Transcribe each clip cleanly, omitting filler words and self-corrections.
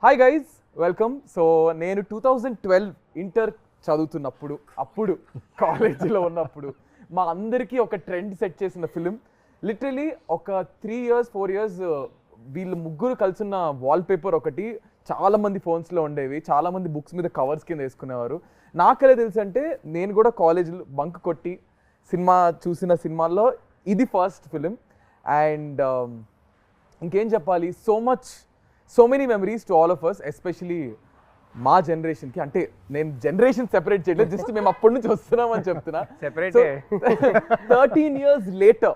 Hi guys, welcome. So నేను 2012 inter చదువుతున్నప్పుడు, అప్పుడు కాలేజీలో ఉన్నప్పుడు మా అందరికీ ఒక ట్రెండ్ సెట్ చేసిన ఫిలిం. లిటరలీ ఒక 3 years 4 years వీళ్ళు ముగ్గురు కలిసిన వాల్పేపర్ ఒకటి చాలా మంది ఫోన్స్లో ఉండేవి, చాలా మంది బుక్స్ మీద కవర్స్ కింద వేసుకునేవారు. నాకెలా తెలుసు అంటే నేను కూడా కాలేజీలో బంక్ కొట్టి సినిమా చూసిన సినిమాల్లో ఇది ఫస్ట్ ఫిలిం. అండ్ ఇంకేం చెప్పాలి, so many memories to all of us, especially మా జనరేషన్కి. అంటే నేను జనరేషన్ సెపరేట్ చేయలేదు, జస్ట్ మేము అప్పటి నుంచి వస్తున్నామని చెప్తున్నా. 13 years later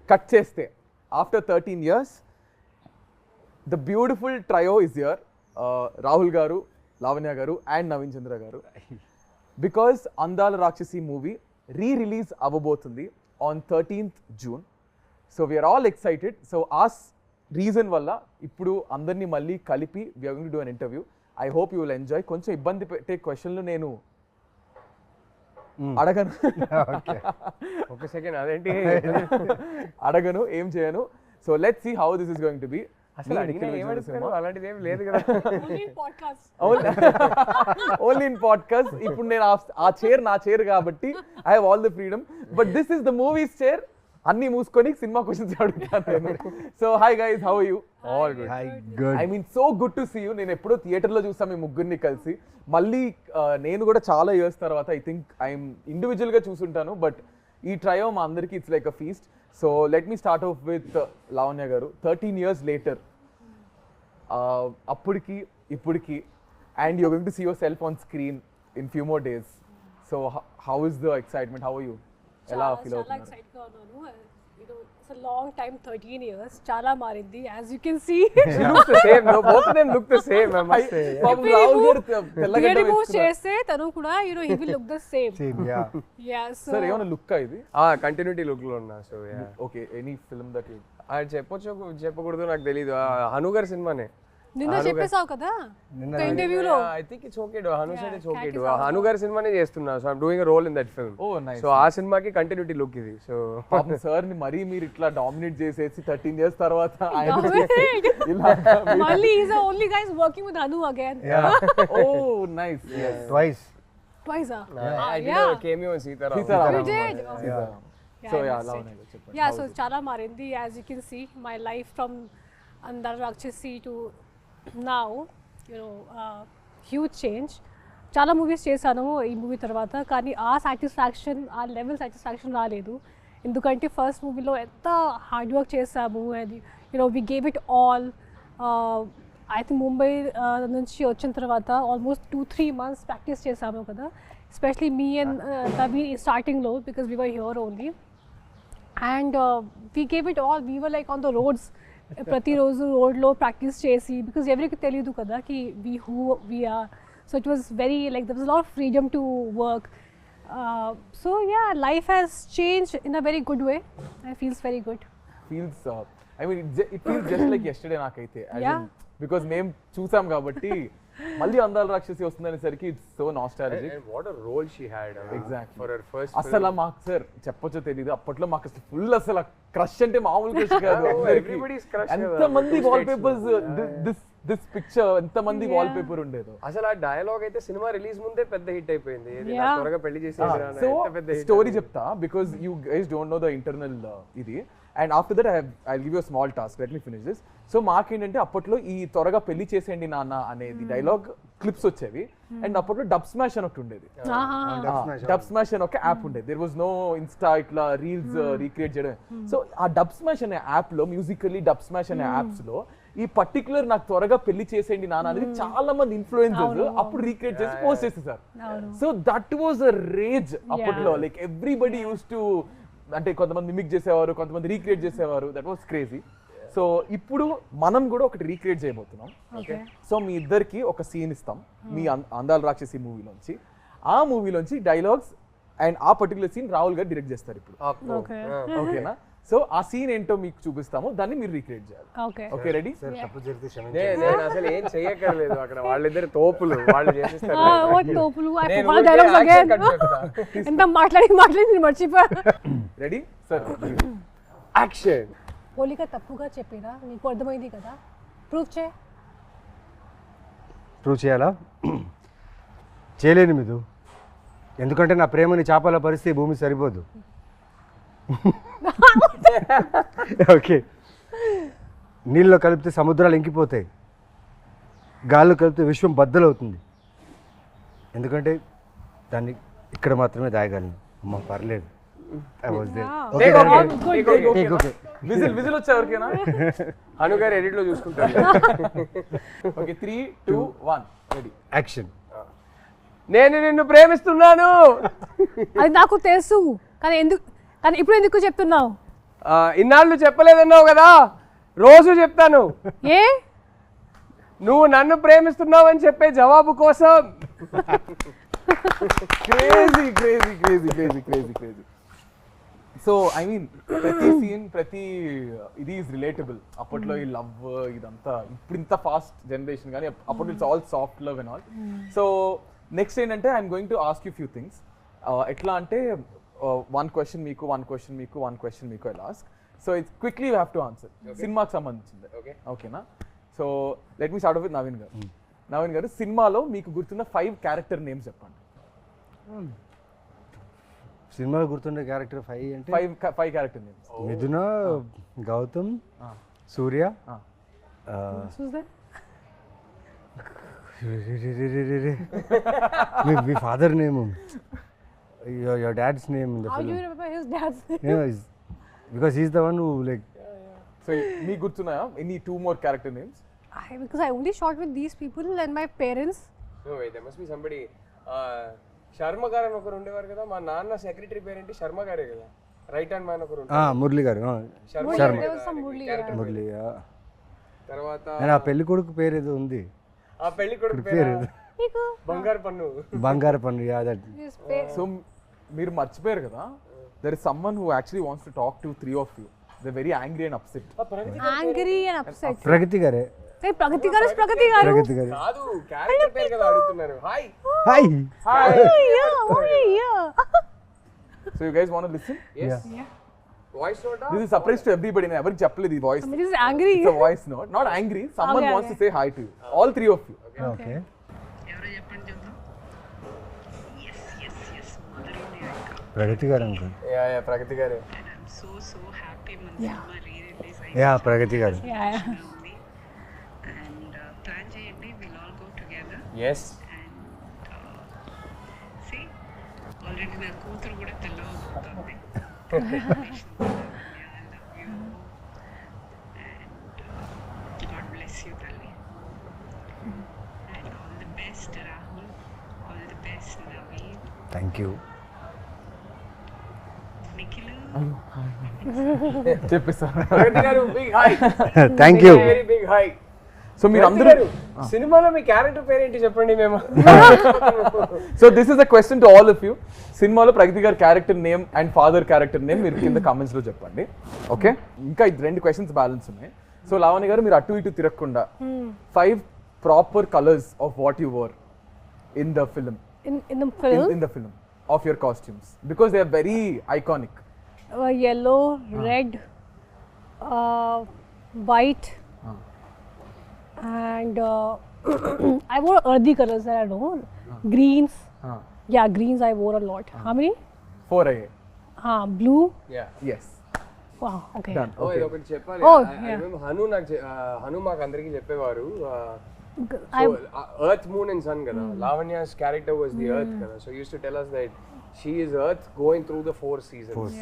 కట్ చేస్తే, after 13 years the beautiful trio is here. Rahul garu, Lavanya garu and Naveen చంద్ర గారు. Because Andala Rakshasi movie release అవ్వబోతుంది on 13th June. So we are all excited. So ఆ రీజన్ వల్ల ఇప్పుడు అందరినీ మళ్ళీ కలిపి we are going to do an interview. I hope you will enjoy. కొంచెం ఇబ్బంది పెట్టే క్వశ్చన్లు నేను అడగను, ఒక సెకండ్ అదేంటి అడగను, ఏం చేయను. So let's see how this is going to be. అలాంటిది ఏం లేదు కదా, ఓన్లీ ఇన్ పాడ్కాస్ట్. ఇప్పుడు నేను ఆ చైర్ నా చైర్ కాబట్టి I have all the freedom, but this is the movies chair. అన్ని మూసుకొని సినిమా క్వశ్చన్స్ అడుగుతాను. So hi guys, how are you? All good. I mean so good to see you. నేను ఎప్పుడో థియేటర్లో చూస్తాను మీ ముగ్గురిని కలిసి. మళ్ళీ నేను కూడా చాలా ఇయర్స్ తర్వాత ఐ థింక్ ఐఎమ్ ఇండివిజువల్గా చూసుంటాను, బట్ ఈ ట్రయో మా అందరికీ it's like a feast. So let me start off with Lavanya garu. 13 years later, అప్పటికి ఇప్పటికి, and you're going to see yourself on screen in few more days. So how is the excitement? How are you? ఎలా feel అవుతున్నారు? చాలా excite గా ఉన్నాను. It's a long time, 13 years. చాలా మారింది, as you can see. She looks the same. No, both of them look the same, I must say. Rahul గారు తెల్లగడ్డ remove చేస్తే తను కూడా he will look the same. Yeah, so sir ఏమైనా look ఇది? Continuity look లో ఉన్నా. So okay, any film that you చెప్పొచ్చు చెప్పకూడదు నాకు తెలీదు. హను గారి సినిమానే నిన్న చెప్పేసావు కదా ఇంటర్వ్యూలో. I think it's okay do. Hanu side it's okay do. Hanu గారి సినిమానే చేస్తున్నా. So I am doing a role in that film. Oh nice. So ఆ సినిమాకి కంటిన్యూటీ లుక్ ఇది. సో పాపం సార్ ని మరీ మీరు ఇట్లా డామినేట్ చేసేసి 13 years తర్వాత మళ్ళీ is the only guys working with Hanu again. Oh nice. Twice. I did a cameo in Sitaram. You did? So yeah, Lavanya గారు చెప్పండి. Yeah, so చాలా మారింది, as you can see. My life from Andala Rakshashi to now, huge change. చాలా movies చేశాను ఈ movie తర్వాత, కానీ ఆ సాటిస్ఫాక్షన్, ఆ లెవెల్ సాటిస్ఫాక్షన్ రాలేదు. ఎందుకంటే ఫస్ట్ మూవీలో ఎంత హార్డ్ వర్క్ చేసాము, and we gave it all. I think Mumbai నుంచి వచ్చిన తర్వాత ఆల్మోస్ట్ 2-3 months ప్రాక్టీస్ చేసాము కదా, ఎస్పెషలీ మీ అండ్ నవీన్ స్టార్టింగ్లో, because we were here only. And we gave it all. We were like on the roads, ప్రతిరోజు రోడ్లో practice చేసి, బికాస్ ఎవరికి తెలియదు కదా కి we are. So it was very like there was lot of freedom to work. So yeah, life has change in a very good way. I feels very good. Feels I mean it feels just like yesterday నాకైతే, because మేము చూసాం కాబట్టి. మళ్ళీ అందాల రాక్షసి వస్తుందనేసరికి it's so nostalgic. And what a role she had. Exactly. For her first అసలు మాకు sir చెప్పొచ్చో తెలీదు, అప్పట్లో మాకు అసలు ఫుల్ అసలు క్రష్ అంటే మామూలు క్రష్ కాదు. Everybody's crush. ఎంతమంది వాల్ పేపర్స్, దిస్ పిక్చర్ ఎంతమంది వాల్ పేపర్ ఉండేదో. అసలు ఆ డైలాగ్ అయితే సినిమా రిలీజ్ ముందే పెద్ద హిట్ అయిపోయింది. త్వరగా పెళ్లి చేసి సో స్టోరీ చెప్తా, because you guys don't know the internal ఇది. And after that I give you small task, let me finish this. So మాకేంటంటే అప్పట్లో ఈ త్వరగా పెళ్లి చేసేయండి నాన్న అనేది డైలాగ్ క్లిప్స్ వచ్చేవి. అండ్ అప్పట్లో డబ్ స్మాష్ అని ఒకటి ఉండేది. డబ్ స్మాష్ అని ఒక యాప్ ఉండేది. దేర్ వాజ్ నో ఇన్స్టా ఇట్లా రీల్స్ రీక్రియేట్ చేయడం. సో ఆ డబ్ స్మాష్ అనే యాప్ లో, మ్యూజికల్లీ డబ్ స్మాష్ అనే యాప్స్ లో ఈ పర్టికులర్ నాకు త్వరగా పెళ్లి చేసేయండి నాన్న అనేది చాలా మంది ఇన్ఫ్లుయెన్సర్స్ అప్పుడు రీక్రియేట్ చేసి పోస్ట్ చేసేసారు. So that was a rage అప్పట్లో. లైక్ ఎవ్రీబడి యూస్ టు, అంటే కొంతమంది మిమిక్ చేసేవారు, కొంతమంది రీక్రియేట్ చేసేవారు. That was crazy. సో ఇప్పుడు మనం కూడా ఒకటి రీక్రియేట్ చేయబోతున్నాం. సో మీ ఇద్దరికి ఒక సీన్ ఇస్తాం మీ అందాల రాక్షసి మూవీలోంచి. ఆ మూవీలోంచి డైలాగ్స్ అండ్ ఆ పర్టికులర్ సీన్ రాహుల్ గారు డైరెక్ట్ చేస్తారు ఇప్పుడు. ఓకేనా? సో ఆ సీన్ ఏంటో మీకు చూపిస్తాము, దాన్ని మీరు రీక్రియేట్ చేయాలి. Okay, ready? నేను అసలు ఏం చెయ్యక్కర్లేదు, అక్కడ వాళ్ళిద్దరు తోపులు, వాళ్ళు చేసేస్తారు. ఎంత మాట్లాడి మర్చిపోయా. Ready sir? యాక్షన్. పోలిక తప్పుగా చెప్పినా నీకు అర్థమైంది కదా, ప్రూఫ్ చే. ప్రూవ్ చేయాలా? చేయలేను మీరు, ఎందుకంటే నా ప్రేమని చేపల పరిస్థితి భూమి సరిపోదు. ఓకే, నీళ్ళలో కలిపితే సముద్రాలు ఇంకిపోతాయి, గాల్లో కలిపితే విశ్వం బద్దలవుతుంది, ఎందుకంటే దాన్ని ఇక్కడ మాత్రమే దాయగలను. అమ్మ పర్లేదు. విజిల్ వచ్చా ఎవరికైనా? హను గారు ఎడిట్ లో చూసుకుంటారు. Okay 3, 2, 1 ready action. నేను నిన్ను ప్రేమిస్తున్నాను. అది నాకు తెలుసు, కానీ ఇప్పుడు ఎందుకు చెప్తున్నావు? ఇన్నాళ్ళు చెప్పలేదన్నావు కదా, రోజు చెప్తాను. ఏ? నువ్వు నన్ను ప్రేమిస్తున్నావు అని చెప్పే జవాబు కోసం. Crazy crazy crazy crazy crazy crazy. So I mean ప్రతి సీన్ ప్రతి ఇది ఈజ్ రిలేటబుల్. అప్పట్లో ఈ లవ్ ఇదంతా, ఇప్పుడు ఇంత ఫాస్ట్ జనరేషన్ కానీ అప్పట్లో it's all soft love and all. So next ఏంటంటే I'm going to ask you few things. ఎట్లా అంటే 1 question మీకు, 1 question మీకు, 1 question మీకు I ask. So it's quickly you have to answer. సినిమాకి సంబంధించింది. ఓకేనా? So let me start off with Naveen గారు. నవీన్ గారు, సినిమాలో మీకు గుర్తున్న 5 క్యారెక్టర్ నేమ్స్ చెప్పండి. సినిమాలో గుర్తుండే క్యారెక్టర్ 5 అంటే 5 క్యారెక్టర్ నేమ్స్. మిథున, గౌతమ్, సూర్య, మీ father name, your dad's name in the How film. do you remember his dad's name? Yeah, because he's the one who like. So మీకు గుర్తున్నాయా any 2 more character names? Because I only shot with these people and my parents. No wait, there must be somebody. Sharma గారు అని ఒకరు ఉండేవారు కదా, మా నాన్న secretary పేరేంటి? శర్మ గారే కదా, రైట్ హ్యాండ్ మ్యాన్ ఒకరు ఉంటారు. మురళి గారు. Sharma. There was some Murli. Murali. తర్వాత నేను ఆ పెళ్లి కొడుకు పేరు ఏదో ఉంది. ఆ పెళ్లి కొడుకు పేరు బంగారు పన్ను. బంగారు పన్ను. Yeah that. సో మీరు మర్చిపోయారు కదా, there is someone who actually wants to talk to 3 of you. They're very angry and upset. Angry and upset. ప్రగతి గారే. Hey, Pragati garu is Pragati garu. ప్రగతి గారు. కాదు, క్యారెక్టర్ పేరు కదా అడుగుతున్నారు. Hi hi. Yeah. So you guys want to listen? yes voice note. This is surprise to everybody. నేను ఎవరికి చెప్పలేదు ఈ voice. This is angry. It's a voice note, not angry. Someone Okay, wants okay. to say hi to you. All 3 of you. Okay. ప్రగతి గారు uncle. Yeah ప్రగతి గారు. Yeah ప్రగతి గారు. Yeah. yes already నా కూతురు కూడా తెల్లవబోతుంది. God bless you, Tali. And all the best, Rahul. All the best, Naveen. Thank you. Nikhilu. చెప్పేసా? Pragathi garu big hi. Thank you. Very big hi. So మీరు అందరూ సినిమాలో మీ క్యారెక్టర్ పేరేంటి చెప్పండి మేము. So this is a question to all of you. సినిమాలో ప్రగతి గారి character name and father character name మీరు కింద కామెంట్స్ లో చెప్పండి. ఓకే, ఇంకా 2 questions బ్యాలెన్స్ ఉన్నాయి. సో లావణ్య గారు, మీరు అటు ఇటు తిరగకుండా 5 proper colours of what you wore in the film. In the film, in the film of your costumes, because they are very iconic. Yellow, red, white, and I wore earthy colors that I know. Greens. Yeah, greens I wore a lot. How many? 4 అయ్యాయి. Blue. Yeah Yes. Wow. Okay. Done. ఓ Okay. ఇది ఒకటి చెప్పాలి. Oh, I yeah. remember Hanu నాకు హను మాకు అందరికీ చెప్పేవారు. I earth moon and sun కదా, Lavanya's character was the earth కదా, so used to tell us that she is earth going through the 4 seasons.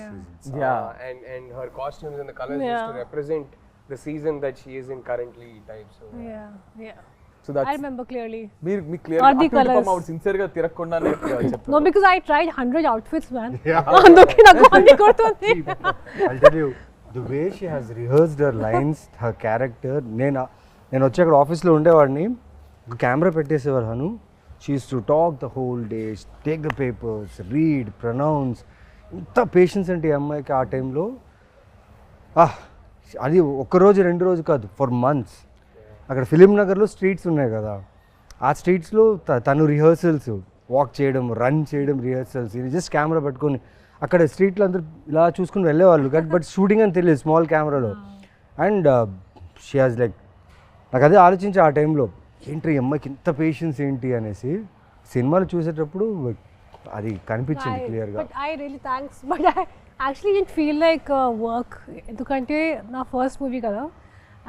Yeah. And her costumes and the colors used to Yeah. represent the season that she is in currently type. So yeah. So that's I remember clearly. మీరు మీ clear Or the colours. Sincere గా తిరగకుండానే చెప్పారు. No, because I tried 100 outfits, man. అందుకే నాకు అన్ని గుర్తుంది. I'll tell you, the way she has rehearsed her lines, her character. నేను వచ్చి అక్కడ ఆఫీస్లో ఉండేవాడిని, కెమెరా పెట్టేసేవారు Hanu. She used to talk the whole day, take the papers, read, pronounce. ఇంత పేషెన్స్ అంటే ఈ అమ్మాయికి ఆ టైంలో. అది ఒక్కరోజు 2 రోజు కాదు, ఫర్ మంత్స్. అక్కడ ఫిలిం నగర్లో స్ట్రీట్స్ ఉన్నాయి కదా, ఆ స్ట్రీట్స్లో తను రిహర్సల్స్, వాక్ చేయడం, రన్ చేయడం, రిహర్సల్స్. ఇది జస్ట్ కెమెరా పట్టుకొని అక్కడ స్ట్రీట్లో అందరూ ఇలా చూసుకుని వెళ్ళేవాళ్ళు, బట్ షూటింగ్ అని తెలియదు స్మాల్ కెమెరాలో. అండ్ షీ హాజ్ లైక్, నాకు అదే ఆలోచించి ఆ టైంలో ఏంటి ఈ అమ్మాయికి ఇంత పేషెన్స్ ఏంటి అనేసి సినిమాలు చూసేటప్పుడు అది కనిపించింది క్లియర్గా. But I really thanks, but I actually it feel like work, ఎందుకంటే నా ఫస్ట్ మూవీ కదా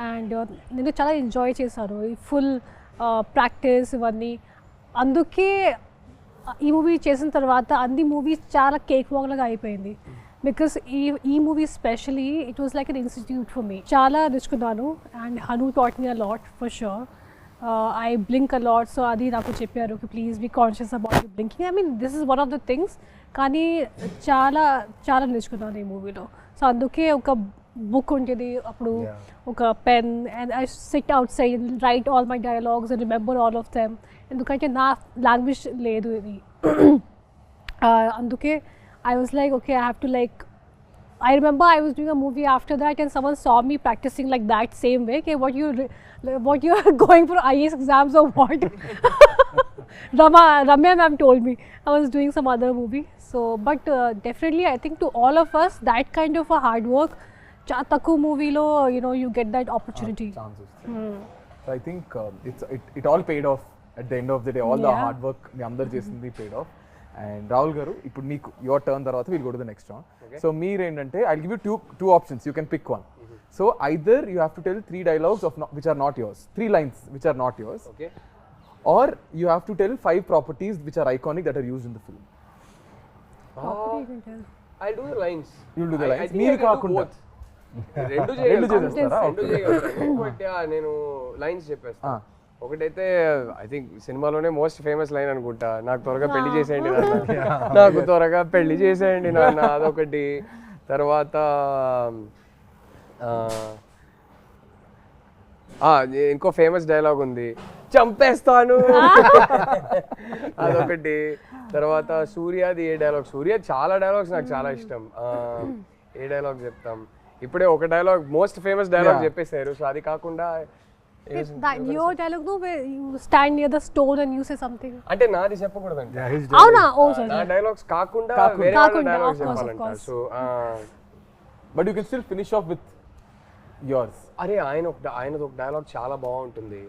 అండ్ నేను చాలా ఎంజాయ్ చేశాను ఈ ఫుల్ ప్రాక్టీస్ ఇవన్నీ. అందుకే ఈ మూవీ చేసిన తర్వాత అన్ని మూవీస్ చాలా కేక్ వాక్ లాగా అయిపోయింది. బికాస్ ఈ movie specially it was like an institute for me. చాలా నేర్చుకున్నాను and Hanu taught me a lot for sure. I blink a lot, so అది నాకు చెప్పారు please be conscious about you blinking. I mean this is one of the things, కానీ చాలా చాలా నేర్చుకున్నాను ఈ మూవీలో. సో అందుకే ఒక బుక్ ఉంటుంది అప్పుడు, ఒక pen, and I SIT out side right all my dialogues and remember all of them. ఎందుకంటే నా లాంగ్వేజ్ లేదు ఇది. అందుకే I was like, okay, I have to like, I remember I was doing a movie after that and someone saw me practicing like that same way. Okay, what you are going for IAS exams or what? Ramya ma'am told me I was doing some other movie. So, but definitely I think to all of us, that kind of a hard work, Chataku movie lo, you know, you get that opportunity. So I think it all paid off at the end of the day. All the hard work మీ అందరు చేసింది paid off. And Rahul garu, ఇప్పుడు మీకు your turn తర్వాత will go to the next round. So మీరు ఏంటంటే I give you two options, you can pick one. So either you have to tell 3 dialogues which are not yours, 3 lines which are not yours, Okay. or you have to tell 5 properties which are iconic that are used in the film. Property you can tell. I'll do the lines. You'll do the I lines. think I మీరు can do కాకుండా both. రెండు చేసేస్తారా? చేయగలుగుతాను. But నేను lines చెప్పేస్తాను. ఒకటైతే I think సినిమాలోనే most famous line అనుకుంటా, నాకు త్వరగా పెళ్లి చేసేయండి నాన్న, నాకు త్వరగా పెళ్లి చేసేయండి నాన్న, అదొకటి. తర్వాత ఇంకో ఫేమస్ డైలాగ్ ఉంది, చంపేస్తాను, అదొకటి. తర్వాత సూర్యది ఏ డైలాగ్, సూర్య చాలా డైలాగ్స్ నాకు చాలా ఇష్టం. ఏ డైలాగ్ చెప్తాం, ఇప్పుడే ఒక డైలాగ్ మోస్ట్ ఫేమస్ డైలాగ్ చెప్పేశారు. సో అది కాకుండా That your dialogue, no, where you stand near the stone and you say something. అంటే నాది చెప్పకూడదండి, అవునా? ఓ సారీ, నా డైలాగ్స్ కాకుండా వేరే వాళ్ళ డైలాగ్స్ చెప్పాలంట. So but you can still finish off with yours. అరే ఆయనది ఒక డైలాగ్ చాలా బాగుంటుంది.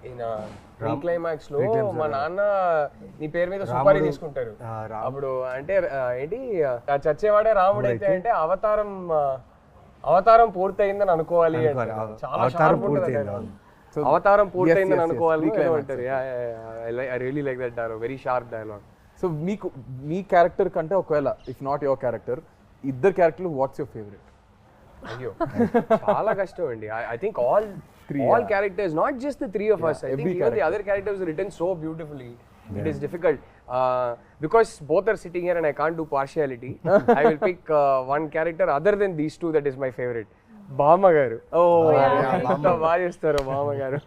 ఈయన క్లైమాక్స్ లో మా నాన్న నీ పేరు మీద సుపారీ తీసుకుంటారు. అప్పుడు అంటే ఏంటి, చచ్చేవాడే రాముడు అయితే అంటే అవతారం పూర్తయిందని అనుకోవాలి, చాలా షార్ప్ ఉంటుంది. అవతారం పూర్తయిందని అనుకోవాలి అంటారు. I really like that dialogue, very sharp dialogue. So మీకు మీ క్యారెక్టర్ కంటే ఒకవేళ ఇఫ్ నాట్ యువర్ క్యారెక్టర్, ఇద్దరు క్యారెక్టర్లు వాట్స్ యువర్ ఫేవరెట్? అయ్యో చాలా కష్టం అండి. I think all characters, not just the 3 of us. I think even the other characters are written so beautifully. It is difficult because both are sitting here and I can't do partiality. I will pick one character other than these 2 that is my favorite. Bama garu. ఎంత బాగా చేస్తారు బామ గారు,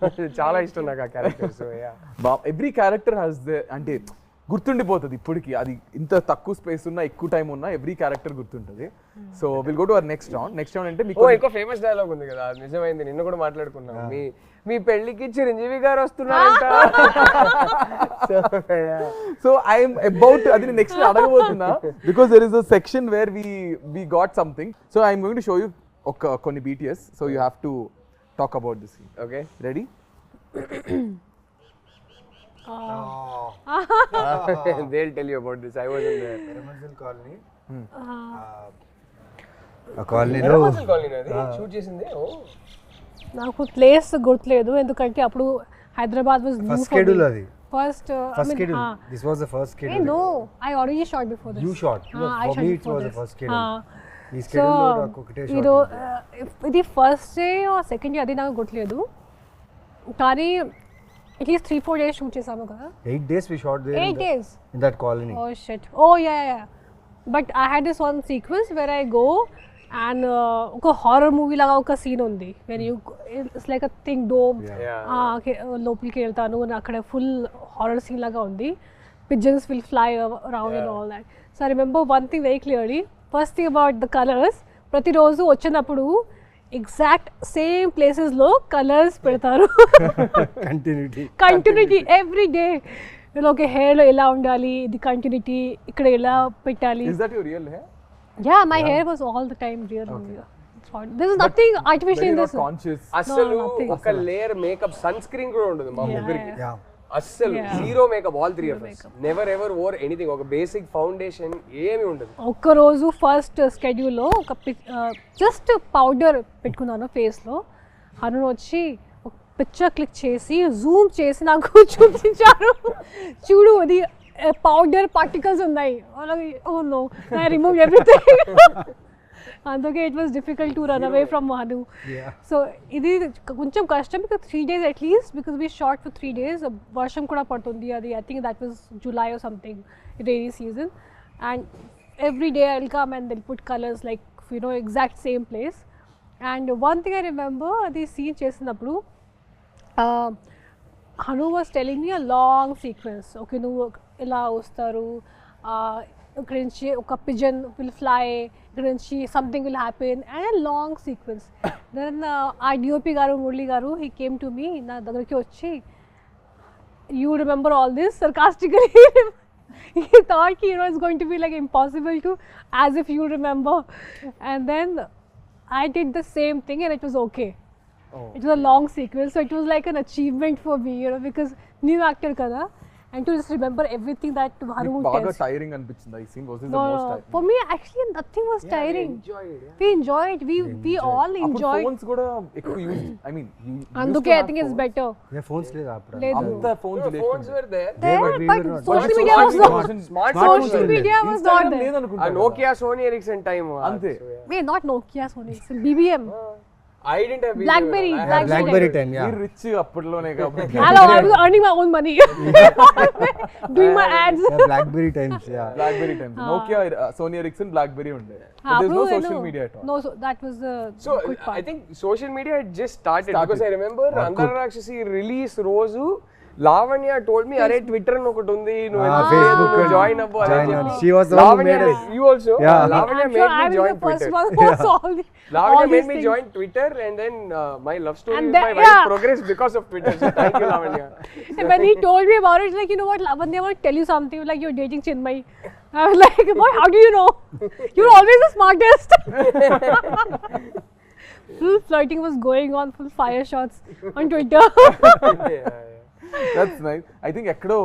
చాలా ఇష్టం నాకు ఆ character. So every character has the, అంటే గుర్తుండిపోతుంది ఇప్పటికి. అది ఇంత తక్కువ స్పేస్ ఉన్నా ఎక్కువ టైం ఉన్నా ఎవ్రీ క్యారెక్టర్ గుర్తుంటుంది. So will go to our next round. Next round అంటే మీకు ఇంకో ఫేమస్ డైలాగ్ ఉంది కదా, నిజమైంది, నిన్న కూడా మాట్లాడుకున్నాం. మీ పెళ్లికి చిరంజీవి గారు వస్తున్నారంట. సో ఐఎమ్ అబౌట్ అది నెక్స్ట్ అడగబోతున్నా, because there is a section where we got something. So I'm going to show you కొన్ని BTS. So you have to talk about this. Okay, ready? They'll tell you about this. I was in the Permanent colony. ఆ కాలనీలో shoot చేసింది. నాకు place గుర్తులేదు, ఎందుకంటే అప్పుడు Hyderabad was new for me. అది first schedule. This was the first schedule. No, I already shot before this. You shot. I For me it was the first schedule. ఈ so schedule లో నాకు ఒకటే shot. ఇది first day second day అది నాకు గుర్తులేదు, కానీ అట్లీస్ట్ 3-4 days షూట్ చేసాము కదా. 8 days we shot there. 8 days in that colony. Oh shit. Oh yeah. But I had this one sequence where I go and ఒక హారర్ మూవీ లాగా ఒక scene ఉంది, when you it's like a thing dome, లోపలికి వెళ్తాను అక్కడ full horror scene లాగా ఉంది. Pigeons will fly around and all that. So I remember one thing very clearly. First thing about the colours, ప్రతిరోజు వచ్చినప్పుడు ఎగ్జాక్ట్ సేమ్ ప్లేసెస్లో colours పెడతారు. Continuity every day. Okay, హెయిర్లో ఎలా ఉండాలి, ఇది కంటిన్యూటీ, ఇక్కడ ఎలా పెట్టాలి. Is that your real hair? Yeah, my hair was all the time real only. There is nothing artificial Very in not this. conscious. అసలు nothing. ఒక లేయర్ మేకప్ సన్ స్క్రీన్ కూడా ఉండదు మా ముగ్గురికి యా అస్సలు Yeah. Zero makeup all three of us never ever or anything ఒక basic foundation ఏమీ ఉండదు ఒక్కరోజు ఫస్ట్ స్కెడ్యూల్లో ఒక జస్ట్ పౌడర్ పెట్టుకున్నాను ఫేస్లో. హను వచ్చి ఒక పిక్చర్ క్లిక్ చేసి జూమ్ చేసి నాకు చూపించారు, చూడు అది పౌడర్ పార్టికల్స్ ఉన్నాయి. Oh no I remove everything. అందుకే it was difficult to run away from Hanu. So ఇది కొంచెం కష్టం, because 3 days at least, because we shot for 3 days. వర్షం కూడా పడుతుంది, అది I think that was July or something, rainy season. And every day I will come and they'll put colours like exact same place. And one thing I remember, అది scene చేసినప్పుడు Hanu was telling me a long sequence. Okay నువ్వు ఇలా వస్తారు, ఇక్కడ నుంచి ఒక pigeon will fly, ఇక్కడ నుంచి something will happen, and long sequence. Then ఆ డిఓపి గారు మురళి గారు హీ కేమ్ టు మీ, నా దగ్గరికి వచ్చి, you remember all this sarcastically. He thought it's going to be like impossible to, as if you remember. And then I did the same thing and it was okay. It was a long sequence, so it was like an achievement for me, because new actor kada, and to just remember everything that Haru బాగా tells. Tiring అనిపించింది ఈ scene. Was this the No, most no, tiring? for me actually nothing was tiring. We enjoyed. We all enjoyed. Phones కూడా ఎక్కువ use, I mean అందుకే I think it's better. Yeah phones లేదు అప్పుడు లేదు. అంత phones phones were there There, but we but were not. social But media was smartphones- not. smartphones Social were media was not there. లేదనుకుంటా. Nokia Sony Ericsson time అంతే. Wait, not Nokia, Sony, it's BBM. I didn't have Blackberry, I had Blackberry. Blackberry time yeah మీరు rich అప్పట్లోనే కాబట్టి. Hello, I was earning my own money, doing my ads. BlackBerry times yeah BlackBerry times, Nokia, Sony Ericsson, BlackBerry ఉండే. हाँ, There's no bro, social no. media at all. No, so that was the So good part. I think social media had just started. Because I remember Andala Rakshashi release రోజు Lavanya told me, అరే Twitter అని ఒకటి ఉంది, నువ్వు Facebook and join అవ్వు అని join చెప్పి. on. She was the one who Lavanya made us. you also Yeah. Lavanya I'm made sure me I was join the first Twitter. one who saw all Lavanya these made me things. join Twitter, and then my love story And with my then- wife yeah. progressed because of Twitter. So thank you, Lavanya. And when he told me about it, like, you know what, Lavanya, I want to tell you something, like, you're dating Chinmay. I was like, boy, how do you know? You're always the smartest. Full flirting was going on, full fire shots on Twitter. Yeah. That's nice. I think ఎక్కడో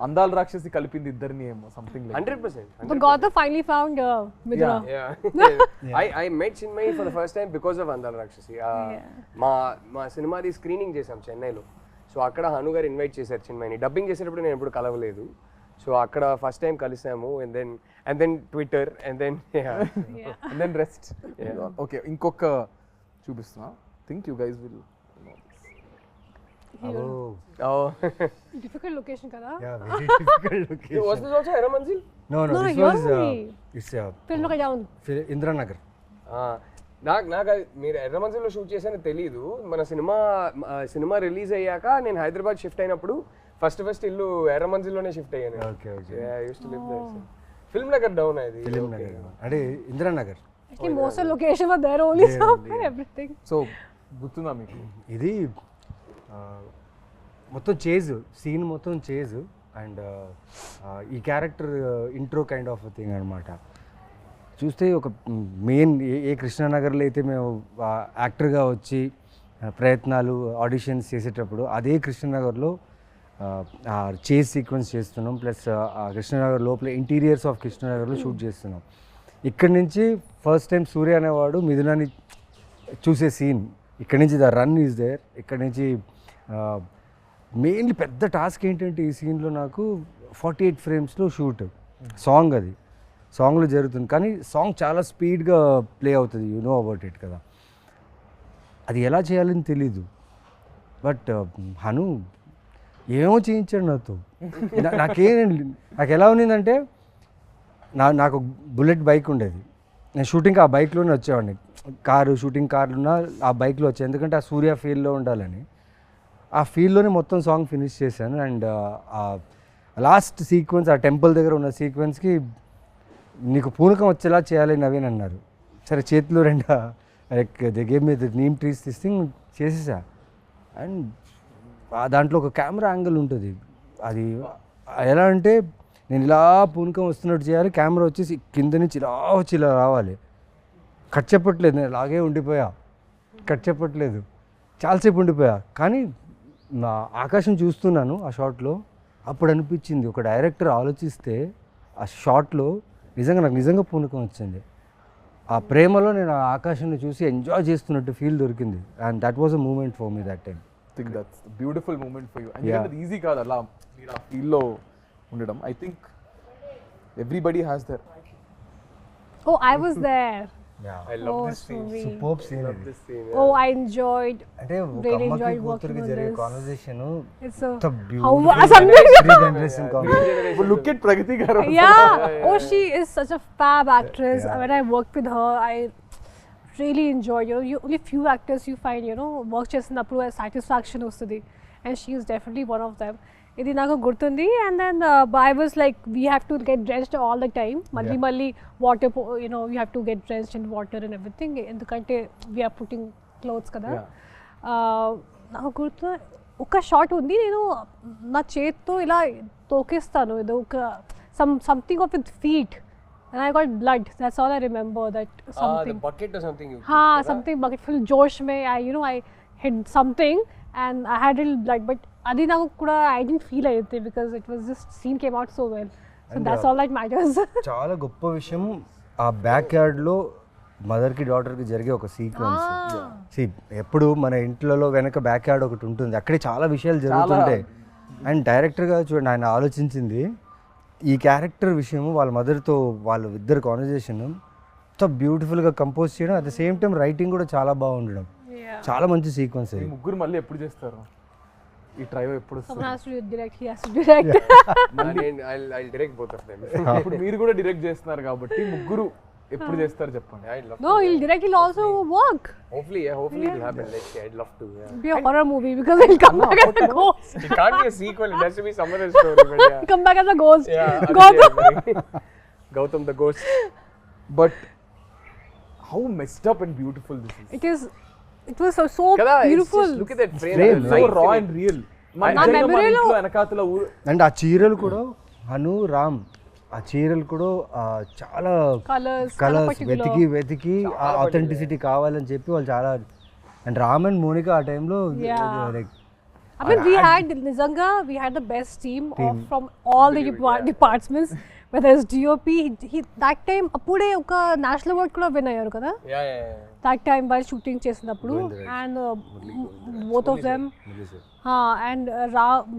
అందాల రాక్షసి కలిపింది ఇద్దరిని ఏమో, something like 100%. But Gautam finally found Midra. Yeah. I met Chinmay for the first time because of Andala Rakshashi. మా సినిమాది screening చేసాం చెన్నైలో. So అక్కడ హను గారు ఇన్వైట్ చేశారు చిన్మయిని. డబ్బింగ్ చేసేటప్పుడు నేను ఎప్పుడు కలవలేదు. సో అక్కడ ఫస్ట్ టైం కలిసాము. And then Twitter and then and then rest. Okay, ఇంకొక చూపిస్తున్నా. Think you guys will Difficult location, kada? Yeah very difficult location was this also Erramanzil? No No, this you're was only- it's Film look down. Indiranagar. నాకు మీరు ఎర్రమంజిల్లో shoot చేశానో తెలీదు. మన cinema release అయ్యాక నేను Hyderabad shift అయినప్పుడు ఫస్ట్ ఇల్లు ఎర్రమంజిల్లోనే షిఫ్ట్ అయ్యాను. Okay okay film Nagar down అది. ఫిలిం నగర్ అంటే Indranagar. Actually, most of the location were there only, so everything. So గుర్తుందా మీకు? ఇది మొత్తం చేజ్ సీన్ మొత్తం చేజ్ అండ్ ఈ character intro kind of thing అనమాట. చూస్తే ఒక మెయిన్ ఏ కృష్ణానగర్లో అయితే మేము యాక్టర్గా వచ్చి ప్రయత్నాలు ఆడిషన్స్ చేసేటప్పుడు అదే కృష్ణానగర్లో చేజ్ సీక్వెన్స్ చేస్తున్నాం. ప్లస్ కృష్ణానగర్ లోపల ఇంటీరియర్స్ ఆఫ్ కృష్ణానగర్లో షూట్ చేస్తున్నాం. ఇక్కడి నుంచి ఫస్ట్ టైం సూర్య అనేవాడు మిథునాన్ని చూసే సీన్. ఇక్కడి నుంచి ద రన్ ఈజ్ దేర్. ఇక్కడి నుంచి మెయిన్లీ పెద్ద టాస్క్ ఏంటంటే ఈ సీన్లో నాకు 48 ఫ్రేమ్స్లో షూట్. సాంగ్ అది సాంగ్లో జరుగుతుంది, కానీ సాంగ్ చాలా స్పీడ్గా ప్లే అవుతుంది. యు నో అబౌట్ ఇట్ కదా. అది ఎలా చేయాలని తెలీదు. బట్ హను ఏమో చేయించాడు నాతో. నాకు ఎలా ఉన్నిందంటే నాకు బుల్లెట్ బైక్ ఉండేది. నేను షూటింగ్ ఆ బైక్లోనే వచ్చేవాడిని. షూటింగ్ కార్లున్నా ఆ బైక్లో వచ్చాను, ఎందుకంటే ఆ సూర్య ఫీల్డ్లో ఉండాలని. ఆ ఫీల్డ్లోనే మొత్తం సాంగ్ ఫినిష్ చేశాను. అండ్ లాస్ట్ సీక్వెన్స్ ఆ టెంపుల్ దగ్గర ఉన్న సీక్వెన్స్కి నీకు పూనకం వచ్చేలా చేయాలి నవీన్ అన్నారు. సరే చేతిలో దే గేమ్ మీద నీమ్ ట్రీస్ థింగ్ చేసేసా. అండ్ దాంట్లో ఒక కెమెరా యాంగిల్ ఉంటుంది. అది ఎలా అంటే నేను ఇలా పూనకం వస్తున్నట్టు చేయాలి, కెమెరా వచ్చేసి కింద నుంచి ఇలా వచ్చి ఇలా రావాలి. కట్ చెప్పట్లేదు, నేను అలాగే ఉండిపోయా, కట్ చెప్పట్లేదు, చాలాసేపు ఉండిపోయా. కానీ నా ఆకాశం చూస్తున్నాను ఆ షాట్లో, అప్పుడు అనిపించింది ఒక డైరెక్టర్ ఆలోచిస్తే ఆ షాట్లో నాకు నిజంగా పూనకం వచ్చింది. ఆ ప్రేమలో నేను ఆ ఆకాశాన్ని చూసి ఎంజాయ్ చేస్తున్నట్టు ఫీల్ దొరికింది. And that was a moment for me that time. Think that's beautiful moment for you. ఎందుకంటే అది ఈజీ కాదు అలా మీరు ఆ ఫీల్లో ఉండడం. I think everybody has there. Oh, I was there. I love Oh, this scene. sweet. Super scene. This scene. Oh, I enjoyed. అంటే ఒక Really అమ్మకి enjoyed కూతురికి working on జరిగే this. Conversation It's a how something. Generation conversation. Look at Pragati garu. Yeah. Oh, she is such a fab actress. Yeah. When I worked with her, I really enjoyed. Only few actors you find, work చేసినప్పుడు satisfaction వస్తుంది, and she is definitely one of them. ఇది నాకు గుర్తుంది. And then I was like, we have to get drenched all the time. మళ్ళీ water, you have to get drenched in water and everything. ఎందుకంటే we are putting clothes కదా. నాకు గుర్తు ఒక shot ఉంది, నేను నా చేత్తో ఇలా తోకేస్తాను, ఏదో ఒక something of with feet, and I got blood. That's all I remember. That something. The bucket or something. Something bucket full josh mein. I hit something and I had a little blood, but adi naku kuda I didn't feel anything because it was just scene came out so well. So and that's all that matters. చాలా గొప్ప విషయం ఆ back యార్డ్లో మదర్కి డాటర్కి జరిగే ఒక sequence. ఎప్పుడు మన ఇంట్లలో వెనక బ్యాక్ యార్డ్ ఒకటి ఉంటుంది, అక్కడే చాలా విషయాలు జరుగుతుంటాయి. అండ్ డైరెక్టర్గా చూడండి, ఆయన ఆలోచించింది ఈ క్యారెక్టర్ విషయం, వాళ్ళ మదర్తో వాళ్ళ ఇద్దరు కాన్వర్జేషన్ ఎంత బ్యూటిఫుల్గా కంపోజ్ చేయడం, at the same time writing కూడా చాలా బాగుండడం. చాలా మంచి సీక్వెన్స్. ముగ్గురు మళ్ళీ ఎప్పుడు చేస్తారు ఈ ట్రైవ్? ఎప్పుడు someone has to direct, he has to direct. I'll direct both of them. ఇప్పుడు మీరు కూడా డైరెక్ట్ చేస్తున్నారు కాబట్టి ముగ్గురు ఎప్పుడు చేస్తారు చెప్పండి. I'd love No, he'll direct, he'll also work. Hopefully it'll happen. Let's see. I'd love to. Yeah. It'll be a horror movie because he'll come back as a ghost. It can't be a sequel. It has to be some other story. But yeah. Come back as a ghost. Yeah. Gautam the ghost. But how messed up and beautiful this is. It was so Kada, beautiful. just look at that frame. Frame, So raw and real. మన memory లో వెనకాతల and ఆ చీరలు కూడా హను రామ్, ఆ చీరలు కూడా చాలా కలర్స్ వెతికి ఆ ఆథెంటిసిటీ కావాలని చెప్పి వాళ్ళు చాలా. అండ్ రామ్ అండ్ మోనిక ఆ టైంలో I mean, we had the best team from all the departments, whether it's DOP, he that time appude oka national award kuda win ayyaru kada. Yeah. That time while shooting chesinappudu, and both of them and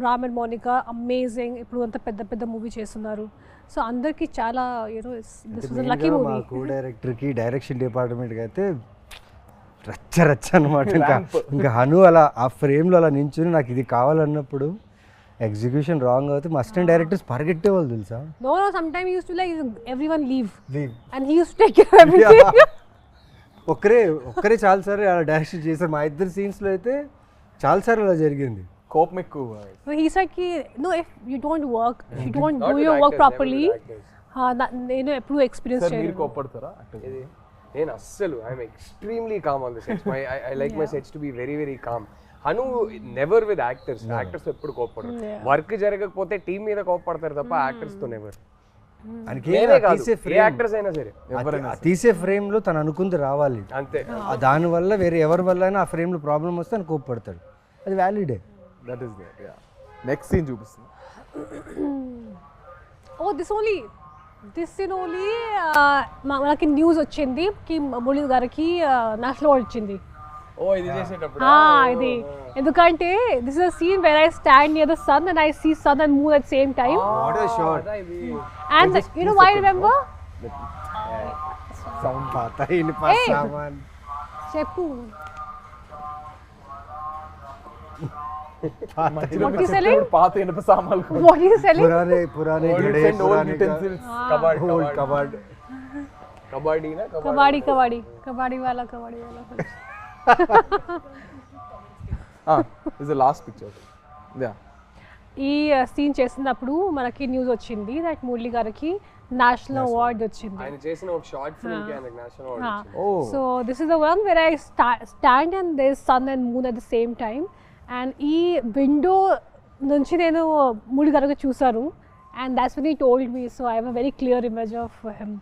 Ram and Monica amazing. Ippudu anta pedda movie chestunaru. So andarki chala, this was a lucky movie. మా co director కి direction department కి అయితే రచ్చ అనమాట. ఇంకా హను అలా ఆ ఫ్రేమ్లో అలా నించుని నాకు ఇది కావాలన్నప్పుడు ఎగ్జిక్యూషన్ రాంగ్ అవుతే మా అసిస్టెంట్ డైరెక్టర్స్ పరిగెట్టేవాళ్ళు తెలుసా. No, sometimes he used to like everyone leave. And he used to take care of everything. ఒక్కరే చాలాసార్లు అలా డైరెక్షన్ చేశారు. మా ఇద్దరు సీన్స్లో అయితే చాలాసార్లు అలా జరిగింది. కోపం ఎక్కువ. He said no, if you don't work, if you don't Not do with your work actors, properly, never with actors. నేను ఎప్పుడు ఎక్స్పీరియన్స్ సార్ మీరు చేయలేదు. కోపడతారా? నేను అస్సలు I'm extremely calm on the sets. I like my sets to be very very calm. Hanu never with actors. Actors ఎప్పుడు కోపడరు. Work జరగకపోతే టీం మీద కోపడతారు తప్ప యాక్టర్స్ తో నెవర్. యాక్టర్స్ అయినా సరే తీసే ఫ్రేమ్ లో తను అనుకుంది రావాలి అంతే. దానివల్ల వేరే ఎవరి వల్ల అయినా ఆ ఫ్రేమ్ లో ప్రాబ్లం వస్తే అని కోపడతాడు. అది వ్యాలిడే. That is there. Yeah. Next scene చూపిస్తుంది. This scene only మనకి న్యూస్ వచ్చింది కి మురళి గారికి నేషనల్ అవార్డ్ వచ్చింది. ఇది చేసేటప్పుడు ఇది ఎందుకంటే this is a scene where I stand near the sun and I see sun and moon at same time. What a shot. And you know why remember sound పాతా ఇన్ పాసామన్ చెప్పు. పాత ఇనుప సామాన్లు. What is selling? పురానే కబడ్డీ వాలా. This is the last picture. Yeah. ఈ సీన్ చేసినప్పుడు మనకి న్యూస్ వచ్చింది దట్ మురళి గారికి నేషనల్ అవార్డ్ వచ్చింది. ఆయన చేసిన ఒక షార్ట్ ఫిల్మ్ కి ఆయనకి నేషనల్ అవార్డ్ వచ్చింది. So this is the one where I stand and there is sun and moon at the same time. And ఈ విండో నుంచి నేను మురళి గారికి చూసాను. And that's when he told me. So I have a very clear image of him.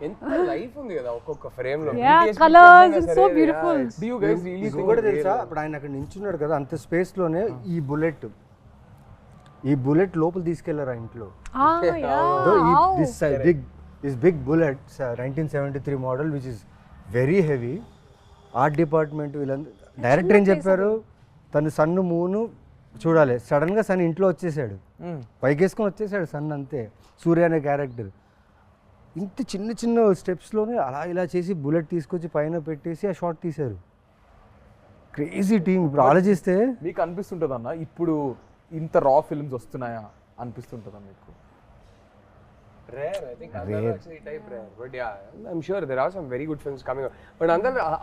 ఎంత life ఉంది కదా ఒక్కొక్క frame లో. Yeah, colours, it's so beautiful. Do you guys really think కూడా తెలుసా ఇప్పుడు ఆయన అక్కడ నించున్నాడు కదా అంత స్పేస్ లోనే ఈ బుల్లెట్ లోపల తీసుకెళ్లారు ఆ ఇంట్లో. This big bullet, 1973 model, which is very heavy. Art department వీళ్ళందరూ డైరెక్టర్ ఏం చెప్పారు, తను సన్ను మూను చూడాలి, సడన్గా సన్ ఇంట్లో వచ్చేసాడు, పైకేసుకొని వచ్చేసాడు సన్, అంతే. సూర్య అనే క్యారెక్టర్ ఇంత చిన్న చిన్న స్టెప్స్లోనే అలా ఇలా చేసి బుల్లెట్ తీసుకొచ్చి పైన పెట్టేసి ఆ షాట్ తీశారు. Crazy team. ఇప్పుడు ఆలోచిస్తే మీకు అనిపిస్తుంటుంది అన్న ఇప్పుడు ఇంత రా ఫిల్మ్స్ వస్తున్నాయా అనిపిస్తుంటుందా మీకు? Rare, I think AndalaRakshashi type rare, but yeah, I'm sure there are some very good films coming up. But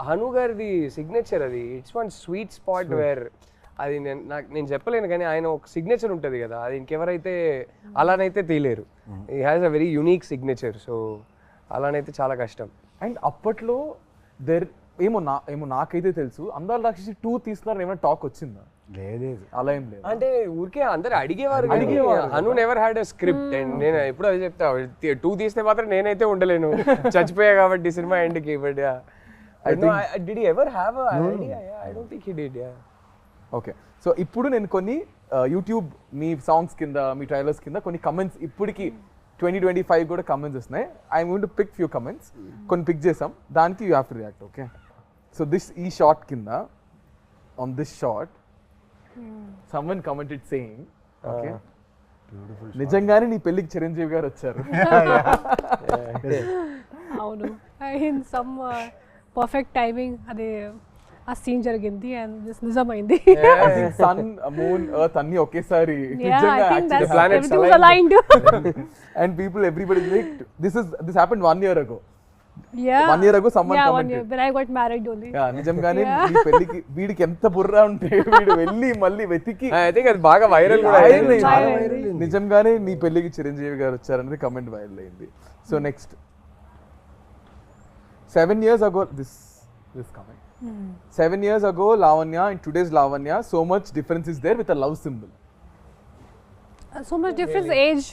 Hanu gardi signature adi, it's one sweet spot where అది నేను చెప్పలేను కానీ ఆయన ఒక సిగ్నేచర్ ఉంటుంది కదా, అది ఇంకెవరైతే అలానైతే తీయలేరు. He has a very unique signature, so అలానైతే చాలా కష్టం. అండ్ అప్పట్లో ఏమో నాకైతే తెలుసు అందాల రాక్షసి 2 తీస్తున్నారని ఏమైనా టాక్ వచ్చిందా? లేదు, అలా ఏం లేదు. అంటే ఊరికే అందరు అడిగేవారు. Anu never had a script. And నేను ఎప్పుడు అది చెప్తా, 2 తీస్తే మాత్రం నేనైతే ఉండలేను, చచ్చిపోయా కాబట్టి సినిమా ఎండ్కి. But did he ever have a idea? Yeah, I don't think he did. Yeah. Okay, so ఇప్పుడు నేను కొన్ని యూట్యూబ్ మీ సాంగ్స్ కింద మీ ట్రైలర్స్ కింద కొన్ని కమెంట్స్ ఇప్పటికి 2025 కూడా కమెంట్స్ వస్తున్నాయి. I'm going to pick few comments. కొన్ని పిక్ చేసాం, దానికి you have to react. Okay, so ఈ షార్ట్ కింద on this short someone commented saying, okay, నిజంగానే నీ పెళ్ళికి చిరంజీవి గారు వచ్చారు. అవును, ఇన్ సమ్ పర్ఫెక్ట్ టైమింగ్ అదే ఆ సీన్ జరిగింది అండ్ దిస్ నిజమైంది. సన్ మూన్ ఎర్త్ అన్ని ఒకేసారి and people everybody like this happened 1 year ago. Yeah, 1 year ago someone commented. 1 year when I got married only. నిజంగానే నీ పెళ్ళికి వీడికి ఎంత బుర్ర ఉంటే వీడు వెళ్ళి మళ్ళీ వెతికి I think అది బాగా వైరల్ కూడా అయింది. నిజంగానే నీ పెళ్ళికి చిరంజీవి గారు వచ్చారనేది కమెంట్ వైరల్ అయింది. So next 7 years ago this comment. 7 years ago Lavanya and today's Lavanya, so much difference is there with a love symbol. So much difference age.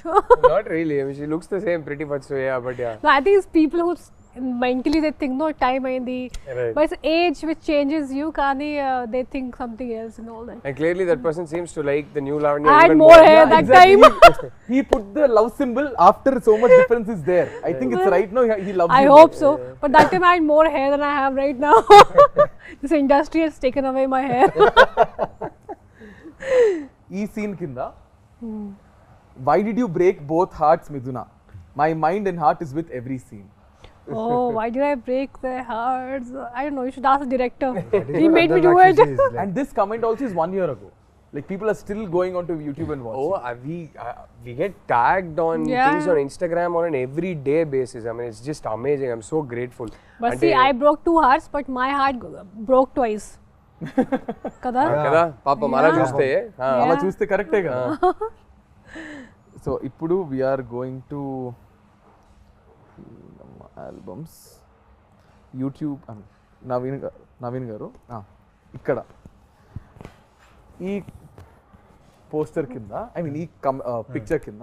Not really. I mean, she looks the same pretty much, so yeah, but yeah. No, I think it's people who mentally they think no time ayindi, Right. but it's age which changes you, kani they think something else and all that. And clearly that person seems to like the new Lavanya I had even more hair that Exactly. time. He put the love symbol after so much difference is there. I think it's right now he loves I you hope more. so, but that time I had more hair than I have right now. This industry has taken away my hair. ఈ scene కింద why did you break both hearts, Miduna? My mind and heart is with every scene. Oh, why did I break their hearts? I don't know, you should ask the director. He made me do it. And this comment also is 1 year ago. Like people are still going onto YouTube and watching. Oh, we get tagged on things on Instagram on an everyday basis. I mean, it's just amazing. I'm so grateful. But see, I broke 2 hearts, but my heart broke twice. Kada? Kada? Papa, mala chuste. అలా చూస్తే కరెక్టే కదా. So ఇప్పుడు we are going to albums YouTube Naveen గారు ఇక్కడ ఈ poster కింద I mean ఈ పిక్చర్ కింద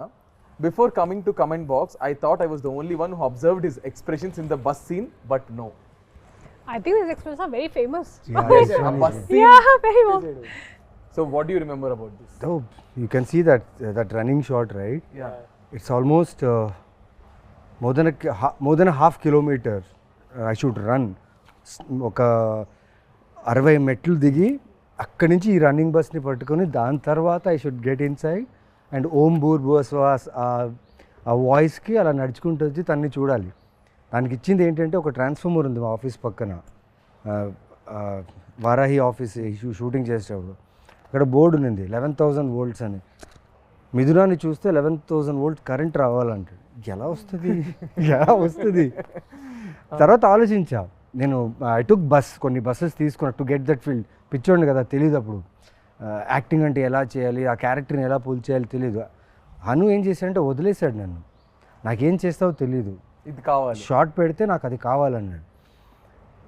before coming to comment box I thought I was the only one who observed his expressions in the bus scene but no. I think these expressions are very famous. Bus scene. Yeah, very famous. So what do you remember about this? Oh, you can see that running shot, right? Yeah. It's almost more than a half kilometer I should run. ఒక 60 మెట్లు దిగి అక్కడి నుంచి ఈ running బస్ని పట్టుకొని దాని తర్వాత I should get inside and ఓం భూర్ భువస్వాస్ ఆ వాయిస్కి అలా నడుచుకుంటూ వచ్చి తన్ని చూడాలి. దానికి ఇచ్చింది ఏంటంటే ఒక ట్రాన్స్ఫార్మర్ ఉంది మా ఆఫీస్ పక్కన, వారాహి ఆఫీస్ షూటింగ్ చేసేటప్పుడు అక్కడ బోర్డు ఉంది 11,000 volts అని. మిథునాన్ని చూస్తే 11,000 volt కరెంట్ రావాలంటే ఎలా వస్తుంది తర్వాత ఆలోచించా నేను. ఐ టుక్ కొన్ని బస్సెస్ తీసుకున్నా టు గెట్ దట్ ఫీల్డ్. పిచ్చోండి కదా, తెలియదు అప్పుడు యాక్టింగ్ అంటే ఎలా చేయాలి, ఆ క్యారెక్టర్ని ఎలా పుల్ చేయాలి తెలియదు. హను ఏం చేశాడంటే వదిలేశాడు నన్ను, నాకేం చేస్తావో తెలీదు, ఇది కావాలి, షార్ట్ పెడితే నాకు అది కావాలన్నాడు.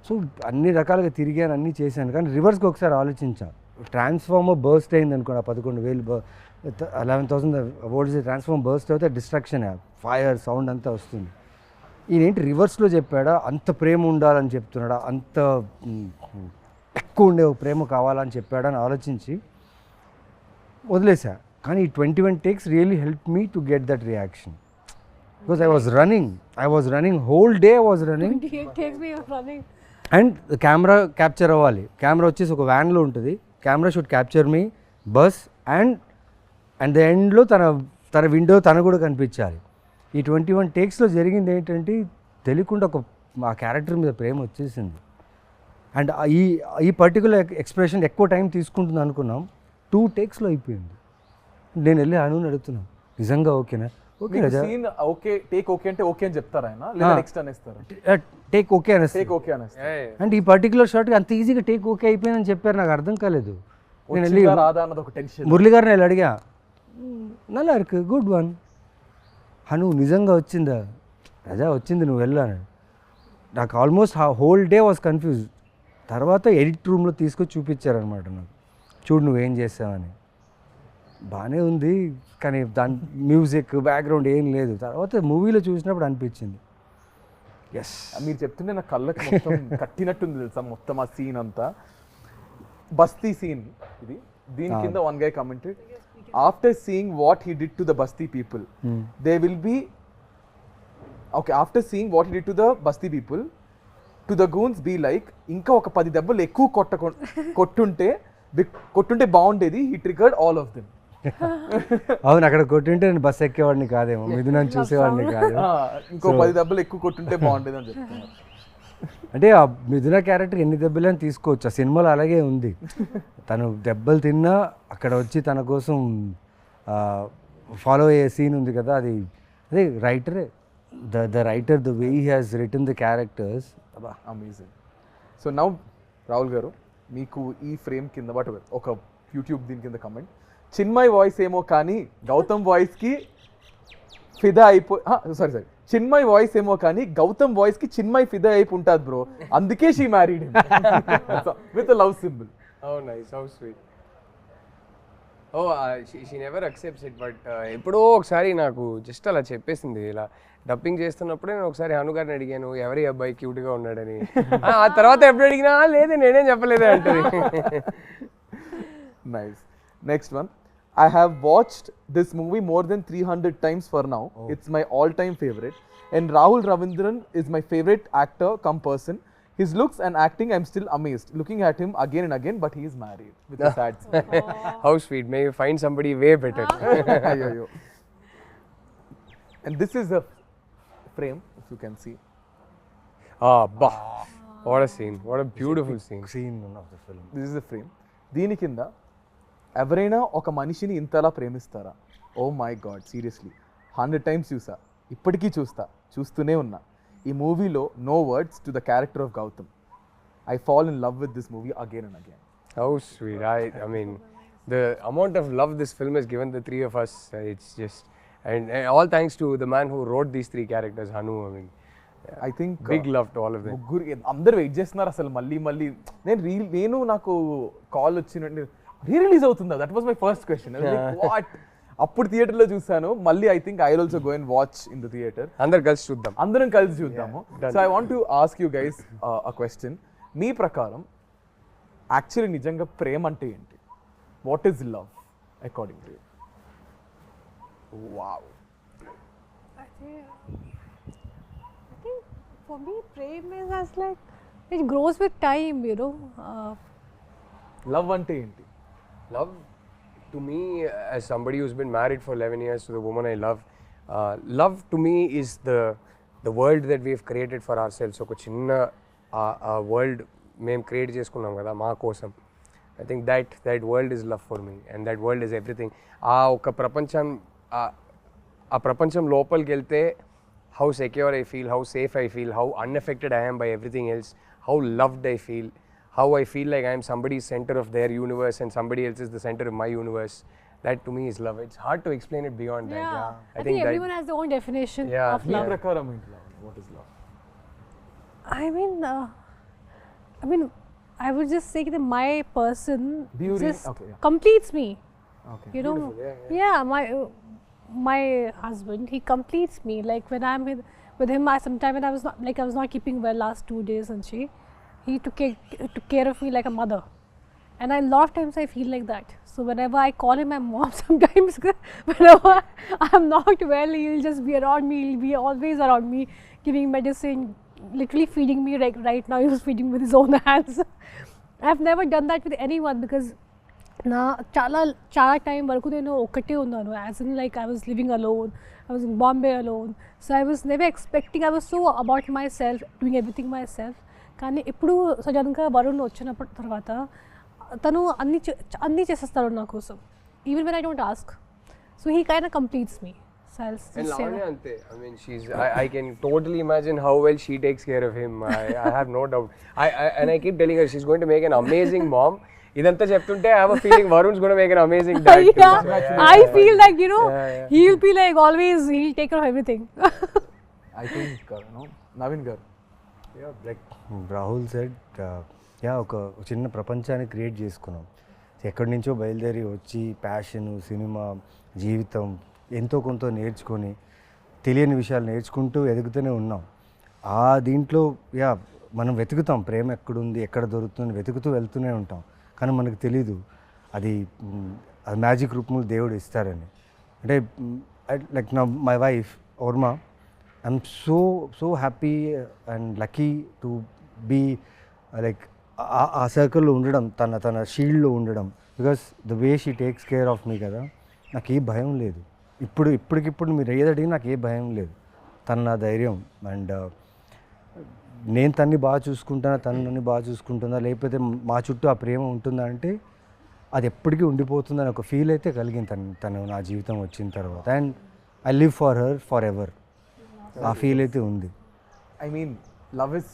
సో అన్ని రకాలుగా తిరిగాను, అన్నీ చేశాను. కానీ రివర్స్కి ఒకసారి ఆలోచించా, ట్రాన్స్ఫార్మర్ బర్స్ట్ అయింది అనుకోండి, 11,000 11,000 volts ట్రాన్స్ఫార్మర్ బర్స్ట్ అయితే డిస్ట్రాక్షన్, ఫైర్ సౌండ్ అంతా వస్తుంది. ఈయనేంటి రివర్స్లో చెప్పాడా, అంత ప్రేమ ఉండాలని చెప్తున్నాడా, అంత ఎక్కువ ఉండే ప్రేమ కావాలని చెప్పాడా అని ఆలోచించి వదిలేసా. కానీ ఈ 21 takes really help me to get that reaction. Because I was running whole day I was running. 28 takes me of running. And camera capture అవ్వాలి. కెమెరా వచ్చేసి ఒక వ్యాన్లో ఉంటుంది. Camera should capture me bus and the ఎండ్లో తన window తను కూడా కనిపించాలి. ఈ 21 takesలో జరిగింది ఏంటంటే తెలియకుండా ఆ క్యారెక్టర్ మీద ప్రేమ వచ్చేసింది. అండ్ ఈ పర్టికులర్ ఎక్స్ప్రెషన్ ఎక్కువ టైం తీసుకుంటుంది అనుకున్నాం, 2 takesలో అయిపోయింది. నేను వెళ్ళి అనుని అడుగుతున్నాను, నిజంగా ఓకేనా? Okay scene okay, take okay అంటే ఓకే అని చెప్తారా ఆయన, లేదా నెక్స్ట్ అనేస్తారు? టేక్ ఓకే అనేసి. టేక్ ఓకే అనేస్తారు. అండ్ ఈ పర్టికులర్ షాట్కి అంత ఈజీగా టేక్ ఓకే అయిపోయిందని చెప్పారు, నాకు అర్థం కాలేదు. నేను వెళ్ళి రాదా అన్నది ఒక టెన్షన్. మురళి గారిని వెళ్ళి అడిగా, నల్లా ఇருக்கு గుడ్ వన్ హను, నిజంగా వచ్చిందా? రజా వచ్చింది, నువ్వు వెళ్ళాను. నాకు almost whole day was confuse. తర్వాత ఎడిట్ రూమ్లో తీసుకొచ్చి చూపించారనమాట నాకు, చూడు నువ్వేం చేసావని. బాగానే ఉంది కానీ దాని మ్యూజిక్ బ్యాక్గ్రౌండ్ ఏం లేదు. తర్వాత మూవీలో చూసినప్పుడు అనిపించింది ఎస్. మీరు చెప్తుంటే నా కళ్ళకి మొత్తం కట్టినట్టుంది తెలుసా మొత్తం ఆ సీన్ అంతా. బస్తీ సీన్ ఇది. దీని కింద one guy commented, after seeing what he did to the basti people they will be okay, after seeing what he did to the basti people to the goons be like, ఇంకా ఒక 10 దెబ్బలు ఎక్కువ కొట్టుంటే బాగుండేది. He triggered all of them. అవును, అక్కడ కొట్టుంటే నేను bus ఎక్కేవాడిని కాదేమో, మిథునాన్ని చూసేవాడిని కాదు. ఇంకో 10 దెబ్బలు ఎక్కువ కొట్టుంటే బాగుండేది అని చెప్తున్నారు. అంటే ఆ మిథున క్యారెక్టర్ ఎన్ని దెబ్బలని తీసుకోవచ్చు, ఆ సినిమాలో అలాగే ఉంది. తను దెబ్బలు తిన్నా అక్కడ వచ్చి తన కోసం ఫాలో అయ్యే సీన్ ఉంది కదా, అదే రైటరే, the writer, the way he has written the characters, amazing. So now Rahul garu, మీకు ఈ ఫ్రేమ్ కింద వాట్ ఒక యూట్యూబ్ దీని కింద కమెంట్, చిన్మయ్ వాయిస్ ఏమో కానీ గౌతమ్ వాయిస్కి ఫిదా సారీ చిన్మయ్ వాయిస్ ఏమో కానీ గౌతమ్ వాయిస్కి చిన్మయ్ ఫిదా అయిపోయి ఉంటుంది బ్రో, అందుకే she married with love symbol. Oh nice, how sweet. Oh, she never accepts it, but ఎప్పుడో ఒకసారి నాకు జస్ట్ అలా చెప్పేసింది. ఇలా డబ్బింగ్ చేస్తున్నప్పుడే నేను ఒకసారి హను గారిని అడిగాను, ఎవరి అబ్బాయి క్యూట్గా ఉన్నాడని. ఆ తర్వాత ఎప్పుడు అడిగినా లేదే నేనేం చెప్పలేదే అంటది. Nice. Next one, I have watched this movie more than 300 times for now. It's my all-time favorite. And Rahul Ravindran is my favorite actor come person. His looks and acting, I'm still amazed. Looking at him again and again, but he is married with a sad smile. How sweet. May you find somebody way better. Ayyo. And this is a frame, if you can see. Bah. What a scene. What a beautiful scene. of the film. This is a frame. దీని కింద ఎవరైనా ఒక మనిషిని ఇంతలా ప్రేమిస్తారా? Oh my god, seriously 100 times చూసా, ఇప్పటికీ చూస్తూనే ఉన్నా. ఈ మూవీలో no words to the character of Gautam. I fall in love with this movie again and again. How sweet. I mean, the amount of love this film has given the three of us, it's just, and all thanks to the man who wrote these 3 characters, Hanu. I mean, I think big love to all of them. ముగ్గురు అందరు wait చేస్తున్నారు అసలు మళ్ళీ. నేను నాకు call వచ్చినట్టు release అవుతుందా, that was my first question. What, అప్పుడు థియేటర్లో చూసాను, మళ్ళీ I think I also go and watch in the theatre. అందరం కలిసి చూద్దాము. So I want to ask you guys a question. మీ ప్రకారం యాక్చువల్లీ నిజంగా ప్రేమ అంటే ఏంటి? What is love according to you? Wow. I think for me, prem is as like it grows with time, you know. Love అంటే ఏంటి? Love, to me, as somebody who's been married for 11 years to the woman I love, love to me is the world that we have created for ourselves. ఒక చిన్న world మేము create చేసుకున్నాం కదా మా కోసం. I think that world is love for me, and that world is everything. ఒక ప్రపంచం లోపలికి వెళ్తే how secure I feel, how safe I feel, how unaffected I am by everything else, how loved I feel, how I feel like I am somebody's center of their universe and somebody else is the center of my universe. That to me is love. It's hard to explain it beyond that. I think everyone has their own definition of me love. ప్రకారం ఏంటి love? What is love? I mean, I would just say that my person just completes me. Okay. You know, my husband, he completes me. Like when I'm with him, sometime when I was not keeping well last 2 days, and he took care of me like a mother. And a lot of times I feel like that. So whenever I call him my mom, sometimes whenever I'm not well, he'll just be around me. He'll be always around me, giving medicine, literally feeding me. Like right now, he was feeding with his own hands. I've never done that with anyone because na chala time varaku nenu okate unnanu. As in, like, I was living alone. I was in Bombay alone. So I was never expecting. I was so about myself, doing everything myself. కానీ ఇప్పుడు సడన్గా వరుణ్ వచ్చినప్పుడు తర్వాత తను అన్నీ చేసేస్తాడు నా కోసం, even when I don't ask. So he kind of completes me. And Lavanya ante, I mean, I can totally imagine how well she takes care of him. I have no doubt. And I keep telling her she's going to make an amazing mom. Idantha cheptunte I have a feeling Varun's going to make an amazing dad too. Yeah, I feel like, you know, he'll be like always, he'll take care of everything. I think, Naveen garu. Yeah, like Rahul said, ఒక చిన్న ప్రపంచాన్ని create చేసుకున్నాం. ఎక్కడి నుంచో బయలుదేరి వచ్చి passion, cinema, జీవితం ఎంతో కొంత నేర్చుకొని తెలియని విషయాలు నేర్చుకుంటూ ఎదుగుతూనే ఉన్నాం. ఆ దీంట్లో మనం వెతుకుతాం ప్రేమ ఎక్కడుంది, ఎక్కడ దొరుకుతుంది, వెతుకుతూ వెళ్తూనే ఉంటాం. కానీ మనకు తెలీదు అది మ్యాజిక్ రూపంలో దేవుడు ఇస్తారని. అంటే లైక్ నా my wife Varma, I'm so happy and lucky to be like ఆ సర్కిల్లో ఉండడం, తన షీల్డ్లో ఉండడం. Because the way she takes care of me కదా, నాకు ఏ భయం లేదు. ఇప్పటికిప్పుడు మీరు ఏదడిగి నాకు ఏ భయం లేదు. తను నా ధైర్యం. అండ్ నేను తన్ని బాగా చూసుకుంటానా, తను నన్ను బాగా చూసుకుంటుందా, లేకపోతే మా చుట్టూ ఆ ప్రేమ ఉంటుందా అంటే అది ఎప్పటికీ ఉండిపోతుందని ఒక ఫీల్ అయితే కలిగింది తను నా జీవితం వచ్చిన తర్వాత. And I live for her for ever. ఆ ఫీల్ అయితే ఉంది. I mean love is,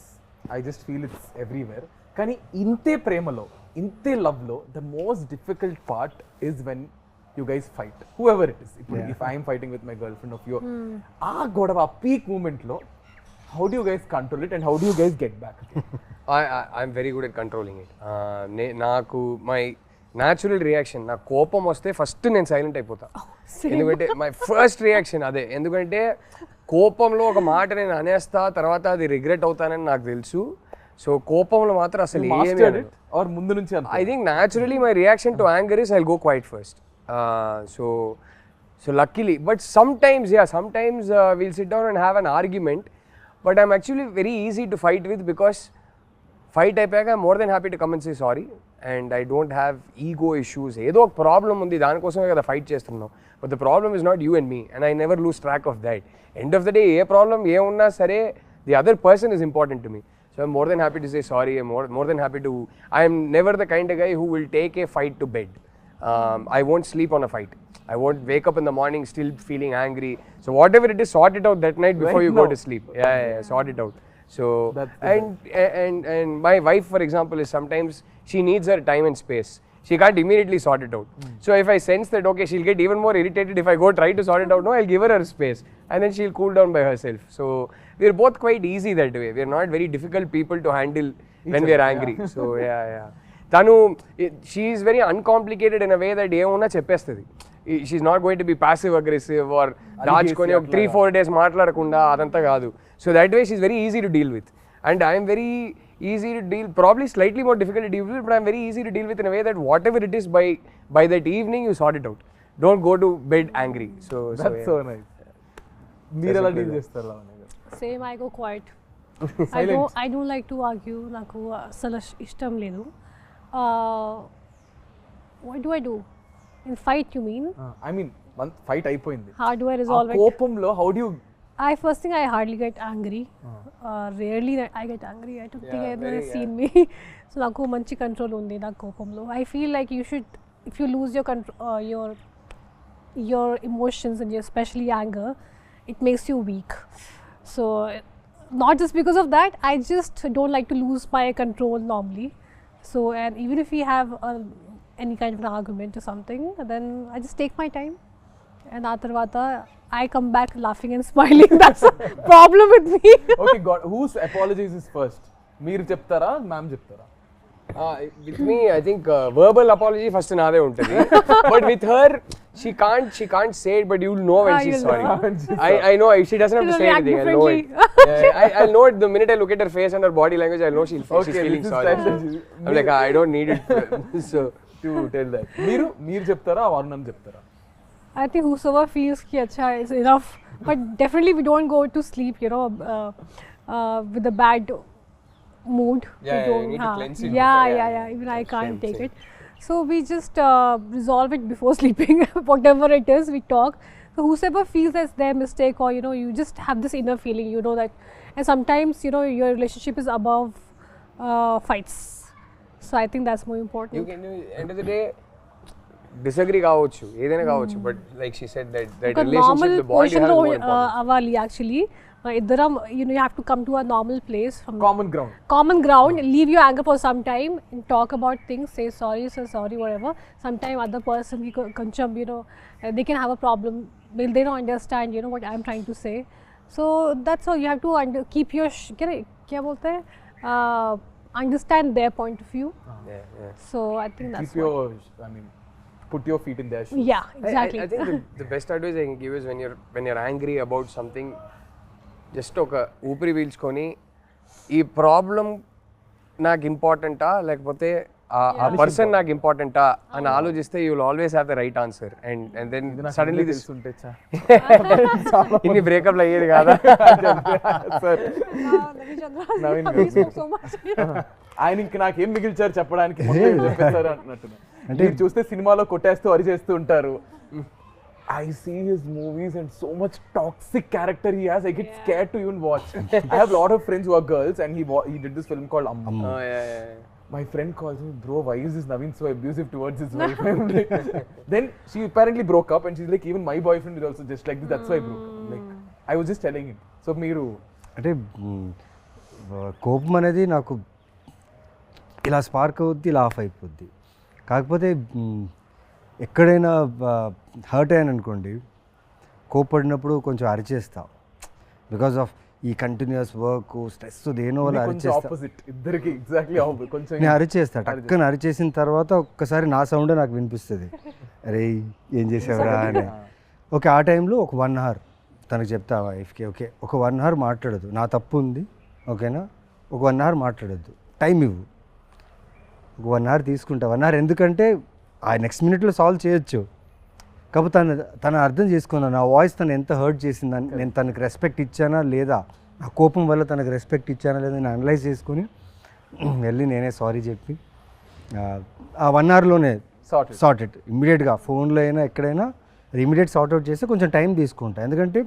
I just feel it's everywhere. కానీ ఇంతే ప్రేమలో, ఇంతే లవ్లో the most difficult part is when you guys fight, whoever it is. If I am fighting with my girlfriend of you, godava peak moment lo, how do you guys control it and how do you guys get back? I'm very good at controlling it. Naku my natural reaction, na kopam vaste first nen silent ayipota. Endukante my first reaction ade, endukante kopamlo oka maata nenu anesta tarvata adi regret avuthanani నాకు తెలుసు. So కోపంలో మాత్రం అసలు ఏమీ or ముందు నుంచి అంతే. I think naturally my reaction to anger is I'll go quiet first. So luckily, but sometimes we'll sit down and have an argument, but I'm actually very easy to fight with because fight ayapaka I'm more than happy to come and say sorry, and I don't have ego issues. Edo ok problem undi, dani kosame kada fight chestunnam, but the problem is not you and me, and I never lose track of that. End of the day A problem ఏ ఉన్నా సరే the other person is important to me, so I'm more than happy to say sorry. I'm more than happy to, I am never the kind of guy who will take a fight to bed. I won't sleep on a fight. I won't wake up in the morning still feeling angry. So whatever it is, sort it out that night before you go to sleep. Yeah, sort it out. So and my wife, for example, is sometimes she needs her time and space. She can't immediately sort it out. So if I sense that okay, she'll get even more irritated if I go try to sort it out, no, I'll give her space, and then she'll cool down by herself. So we're both quite easy that way. We're not very difficult people to handle when we're angry. So yeah. Tanu, she is very uncomplicated in a way that ఏమన్నా చెప్పేస్తుంది. She's not going to be passive aggressive or దాచుకొని ఒక 3-4 days మాట్లాడకుండా అదంతా కాదు. So that way she's very easy to deal with, and I am very easy to deal, probably slightly more difficult to deal with, but I'm very easy to deal with in a way that whatever it is, by that evening you sort it out. Don't go to bed angry. That's so nice. మీరు ఎలా deal చేస్తారు లావణ్య గారు? Same, I go quiet. I don't like to argue. నాకు అసలు ఇష్టం లేదు. What do I do? In fight, you mean? I mean, fight అయిపోయింది. How do I resolve it? కోపంలో how do you? First thing, I hardly get angry. Rarely I get angry. I don't think I've seen me. So నాకు మంచి control ఉంది నా కోపంలో. I feel like you should, if you lose your control, your emotions and especially anger, it makes you weak. So not just because of that, I just don't like to lose my control normally. So, and even if we have any kind of an argument or something, then I just take my time, and atarvata I come back laughing and smiling. That's a problem with me. Okay, God, whose apologies is first? మీరు చెప్తారా, ma'am చెప్తారా? With me, I think verbal apology first naade untadi. But with her, she can't say it, but you'll know when she's you'll sorry. know. I know she doesn't have to She'll say react anything. I'll know it. differently. I'll know it the minute I look at her face and her body language. I'll know she's feeling this is sorry. strategy. I'm like, I don't need it. So to tell that. మీరు చెప్తారా వరుణ్ చెప్తారా? I think whosoever feels ki acha is enough, but definitely we don't go to sleep, with a bad mood. Yeah, We you don't, need to cleanse it Yeah, before, yeah. Even I can't take same. it. So we just resolve it before sleeping. Whatever it is, we talk. So whosoever feels that's their mistake, or you just have this inner feeling, that, and sometimes your relationship is above fights. So I think that's more important. you can end of the day disagree కావచ్చు ఏదైనా కావచ్చు, but like she said that relationship, the bond you have is more important. అవ్వాలి actually. ఇద్దరం you have to come to a normal place from common ground, leave your anger for some time and talk about things, say sorry whatever. Sometime other person కొంచెం they can have a problem, they don't understand what I'm trying to say. So that's all, you have to keep your क्या बोलते हैं, understand their point of view. Yeah. So I think that's keep your put your feet in their shoes. yeah, exactly. I think the best advice I can give is when you're angry about something, just ఒక ఊపిరి పీల్చుకొని ఈ problem నాకు ఇంపార్టెంటా లేకపోతే ఆ person నాకు ఇంపార్టెంటా అని ఆలోచిస్తే you will always have the right answer. And then suddenly తెలుసుంటే ఇన్ని బ్రేకప్లు అయ్యేది కాదా? Naveen We spoke so much. ఆయన ఇంక నాకేం మిగిల్చారు చెప్పడానికి మొత్తం చెప్పేశారు అంటున్నారు. అంటే మీరు చూస్తే సినిమాలో కొట్టేస్తూ అరిచేస్తూ ఉంటారు. I see his movies and so much toxic character he has. I get scared to even watch. I have a lot of friends who are girls, and he did this film called Amma. Oh yeah. My friend calls me, bro, why is this Naveen so abusive towards his wife? I'm like, then she apparently broke up, and she's like, even my boyfriend is also just like this. That's why I broke up. Like, I was just telling him. So మీరు అంటే కోపం అనేది నాకు ఇలా spark అవుద్ది, ఇలా of అయిపోద్ది. కాకపోతే ఎక్కడైనా హర్ట్ అయ్యాను అనుకోండి, కోప్పడినప్పుడు కొంచెం అరిచేస్తా. బికాస్ ఆఫ్ ఈ కంటిన్యూస్ వర్క్ స్ట్రెస్ దేనో వల్ల అరిచేస్తా. నేను అరిచేస్తా, టక్కన అరిచేసిన తర్వాత ఒక్కసారి నా సౌండ్ నాకు వినిపిస్తుంది, అరే ఏం చేసావురా అని. ఓకే, ఆ టైంలో ఒక 1 hour తనకు చెప్తా వైఫ్కి, ఓకే ఒక 1 hour మాట్లాడదు, నా తప్పు ఉంది ఓకేనా, ఒక 1 hour మాట్లాడద్దు, టైం ఇవ్వు, ఒక 1 hour తీసుకుంటా. 1 hour ఎందుకంటే ఆ నెక్స్ట్ మినిట్లో సాల్వ్ చేయొచ్చు. కాకపోతే తను అర్థం చేసుకున్నాను నా వాయిస్ తను ఎంత హర్ట్ చేసిందని, నేను తనకు రెస్పెక్ట్ ఇచ్చానా లేదా, నా కోపం వల్ల తనకు రెస్పెక్ట్ ఇచ్చానా లేదా నేను అనలైజ్ చేసుకొని వెళ్ళి నేనే సారీ చెప్పి ఆ 1 hourలోనే సార్ట్ ఇట్ ఇమ్మీడియట్గా. ఫోన్లో అయినా ఎక్కడైనా అది ఇమీడియట్ సార్ట్ అవుట్ చేస్తే కొంచెం టైం తీసుకుంటా. ఎందుకంటే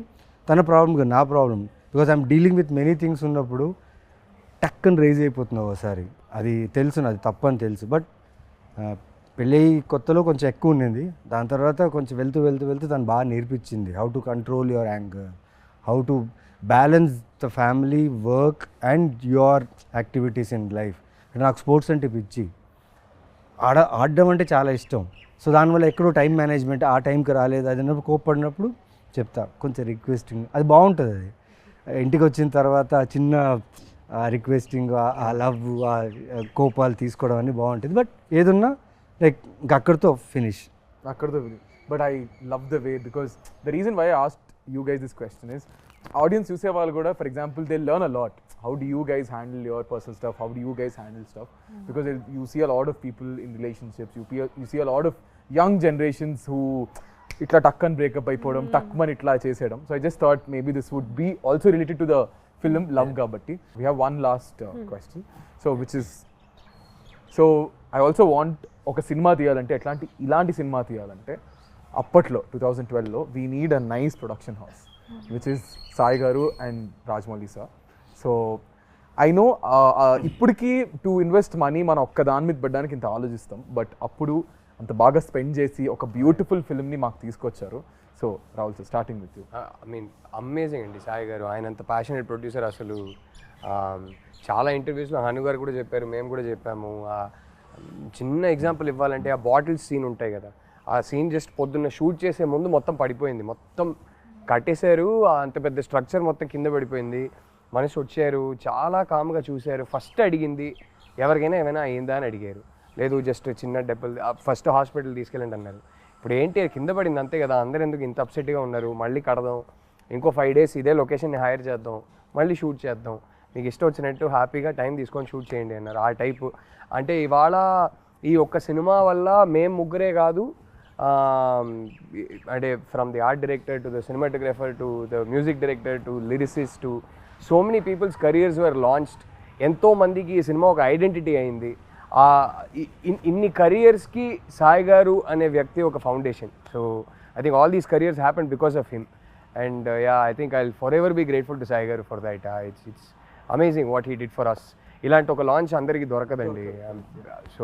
తన ప్రాబ్లం కాదు నా problem. Because I'm dealing with many things ఉన్నప్పుడు టక్కని రేజ్ అయిపోతున్నావు ఒకసారి. అది తెలుసు, అది తప్పని తెలుసు. బట్ పెళ్ళి కొత్తలో కొంచెం ఎక్కువ ఉండింది, దాని తర్వాత కొంచెం వెళ్తూ తను బాగా నేర్పించింది how to control your anger, how to balance the family, work and your activities in life. నాకు స్పోర్ట్స్ అంటే పిచ్చి, ఆడడం అంటే చాలా ఇష్టం. సో దానివల్ల ఎక్కడో టైం మేనేజ్మెంట్ ఆ టైంకి రాలేదు, అది అన్నప్పుడు కోప్పడినప్పుడు చెప్తా కొంచెం రిక్వెస్టింగ్, అది బాగుంటుంది. అది ఇంటికి వచ్చిన తర్వాత చిన్న రిక్వెస్టింగ్, ఆ లవ్, ఆ కోపాలు తీసుకోవడం అన్నీ బాగుంటుంది. బట్ ఏదున్నా లైక్ అక్కడితో finish. But I love the way, because the reason why I asked you guys this question is, audience చూసే వాళ్ళు కూడా for example they learn a lot. How do you guys handle your personal stuff? How do you guys handle stuff? Because you see a lot of people in relationships. You see a lot of young generations who itla takkan break up అయిపోవడం, takman itla చేసేయడం. So I just thought maybe this would be also related to the film Love Gabatti. We have one last question. So I also want ఒక cinema తీయాలంటే ఇలాంటి cinema తీయాలంటే అప్పట్లో 2012లో we need a nice production house, which is Sai గారు and Rajamouli sir. So I know ఇప్పటికీ to invest money మనం ఒక్క దాని మీద పెట్టడానికి ఇంత ఆలోచిస్తాం, బట్ అప్పుడు అంత బాగా స్పెండ్ చేసి ఒక బ్యూటిఫుల్ ఫిల్మ్ని మాకు తీసుకొచ్చారు. So Rahul sir, starting with you. I mean amazing అండి సాయి గారు, ఆయన అంత ప్యాషనేట్ ప్రొడ్యూసర్. అసలు చాలా ఇంటర్వ్యూస్లో హను గారు కూడా చెప్పారు, మేము కూడా చెప్పాము. చిన్న ఎగ్జాంపుల్ ఇవ్వాలంటే ఆ బాటిల్స్ సీన్ ఉంటాయి కదా, ఆ సీన్ జస్ట్ పొద్దున్న షూట్ చేసే ముందు మొత్తం పడిపోయింది, మొత్తం కట్టేశారు, అంత పెద్ద స్ట్రక్చర్ మొత్తం కింద పడిపోయింది. మనిషి వచ్చారు, చాలా కామ్గా చూశారు, ఫస్ట్ అడిగింది ఎవరికైనా ఏమైనా అయిందా అని అడిగారు. లేదు జస్ట్ చిన్న డెబ్బలు, ఫస్ట్ హాస్పిటల్ తీసుకెళ్ళండి అన్నారు. ఇప్పుడు ఏంటి కింద పడింది అంతే కదా, అందరు ఎందుకు ఇంత అప్సెట్గా ఉన్నారు, మళ్ళీ కడదాం, ఇంకో 5 days ఇదే లొకేషన్ని హైర్ చేద్దాం, మళ్ళీ షూట్ చేద్దాం, మీకు ఇష్టం వచ్చినట్టు హ్యాపీగా టైం తీసుకొని షూట్ చేయండి అన్నారు. ఆ టైపు అంటే ఇవాళ ఈ ఒక్క సినిమా వల్ల మేము ముగ్గురే కాదు, అంటే from the art director to the cinematographer to the music director to lyricist to so many people's careers were launched. ఎంతో మందికి ఈ సినిమా ఒక ఐడెంటిటీ అయింది. ఇన్ని కెరియర్స్కి సాయి గారు అనే వ్యక్తి ఒక foundation. So I think all these careers happen because of him. And I think I will forever be grateful to Sai garu for that. It's amazing what he did for us. ఇలాంటి ఒక launch అందరికీ దొరకదండి. So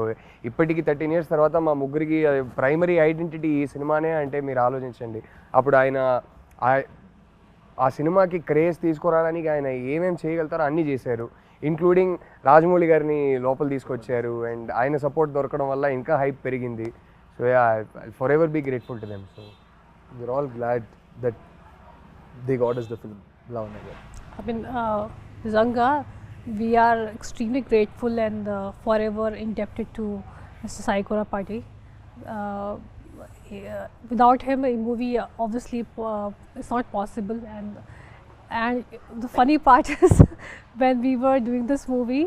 ఇప్పటికి 13 years తర్వాత మా ముగ్గురికి primary identity ఈ సినిమానే అంటే మీరు ఆలోచించండి. అప్పుడు ఆయన ఆ సినిమాకి క్రేజ్ తీసుకురావడానికి ఆయన ఏమేమి చేయగలుగుతారో అన్నీ చేశారు. ఇంక్లూడింగ్ రాజమౌళి గారిని లోపల తీసుకొచ్చారు. అండ్ ఆయన సపోర్ట్ దొరకడం వల్ల ఇంకా హైప్ పెరిగింది. So forever be grateful to them. So we're all glad that they got us the film. Lavanya garu. I mean, Zanga, we are extremely grateful and forever indebted to Mr. Sai Tripathi. Without him, a movie obviously is not possible. And the funny part is when we were doing this movie,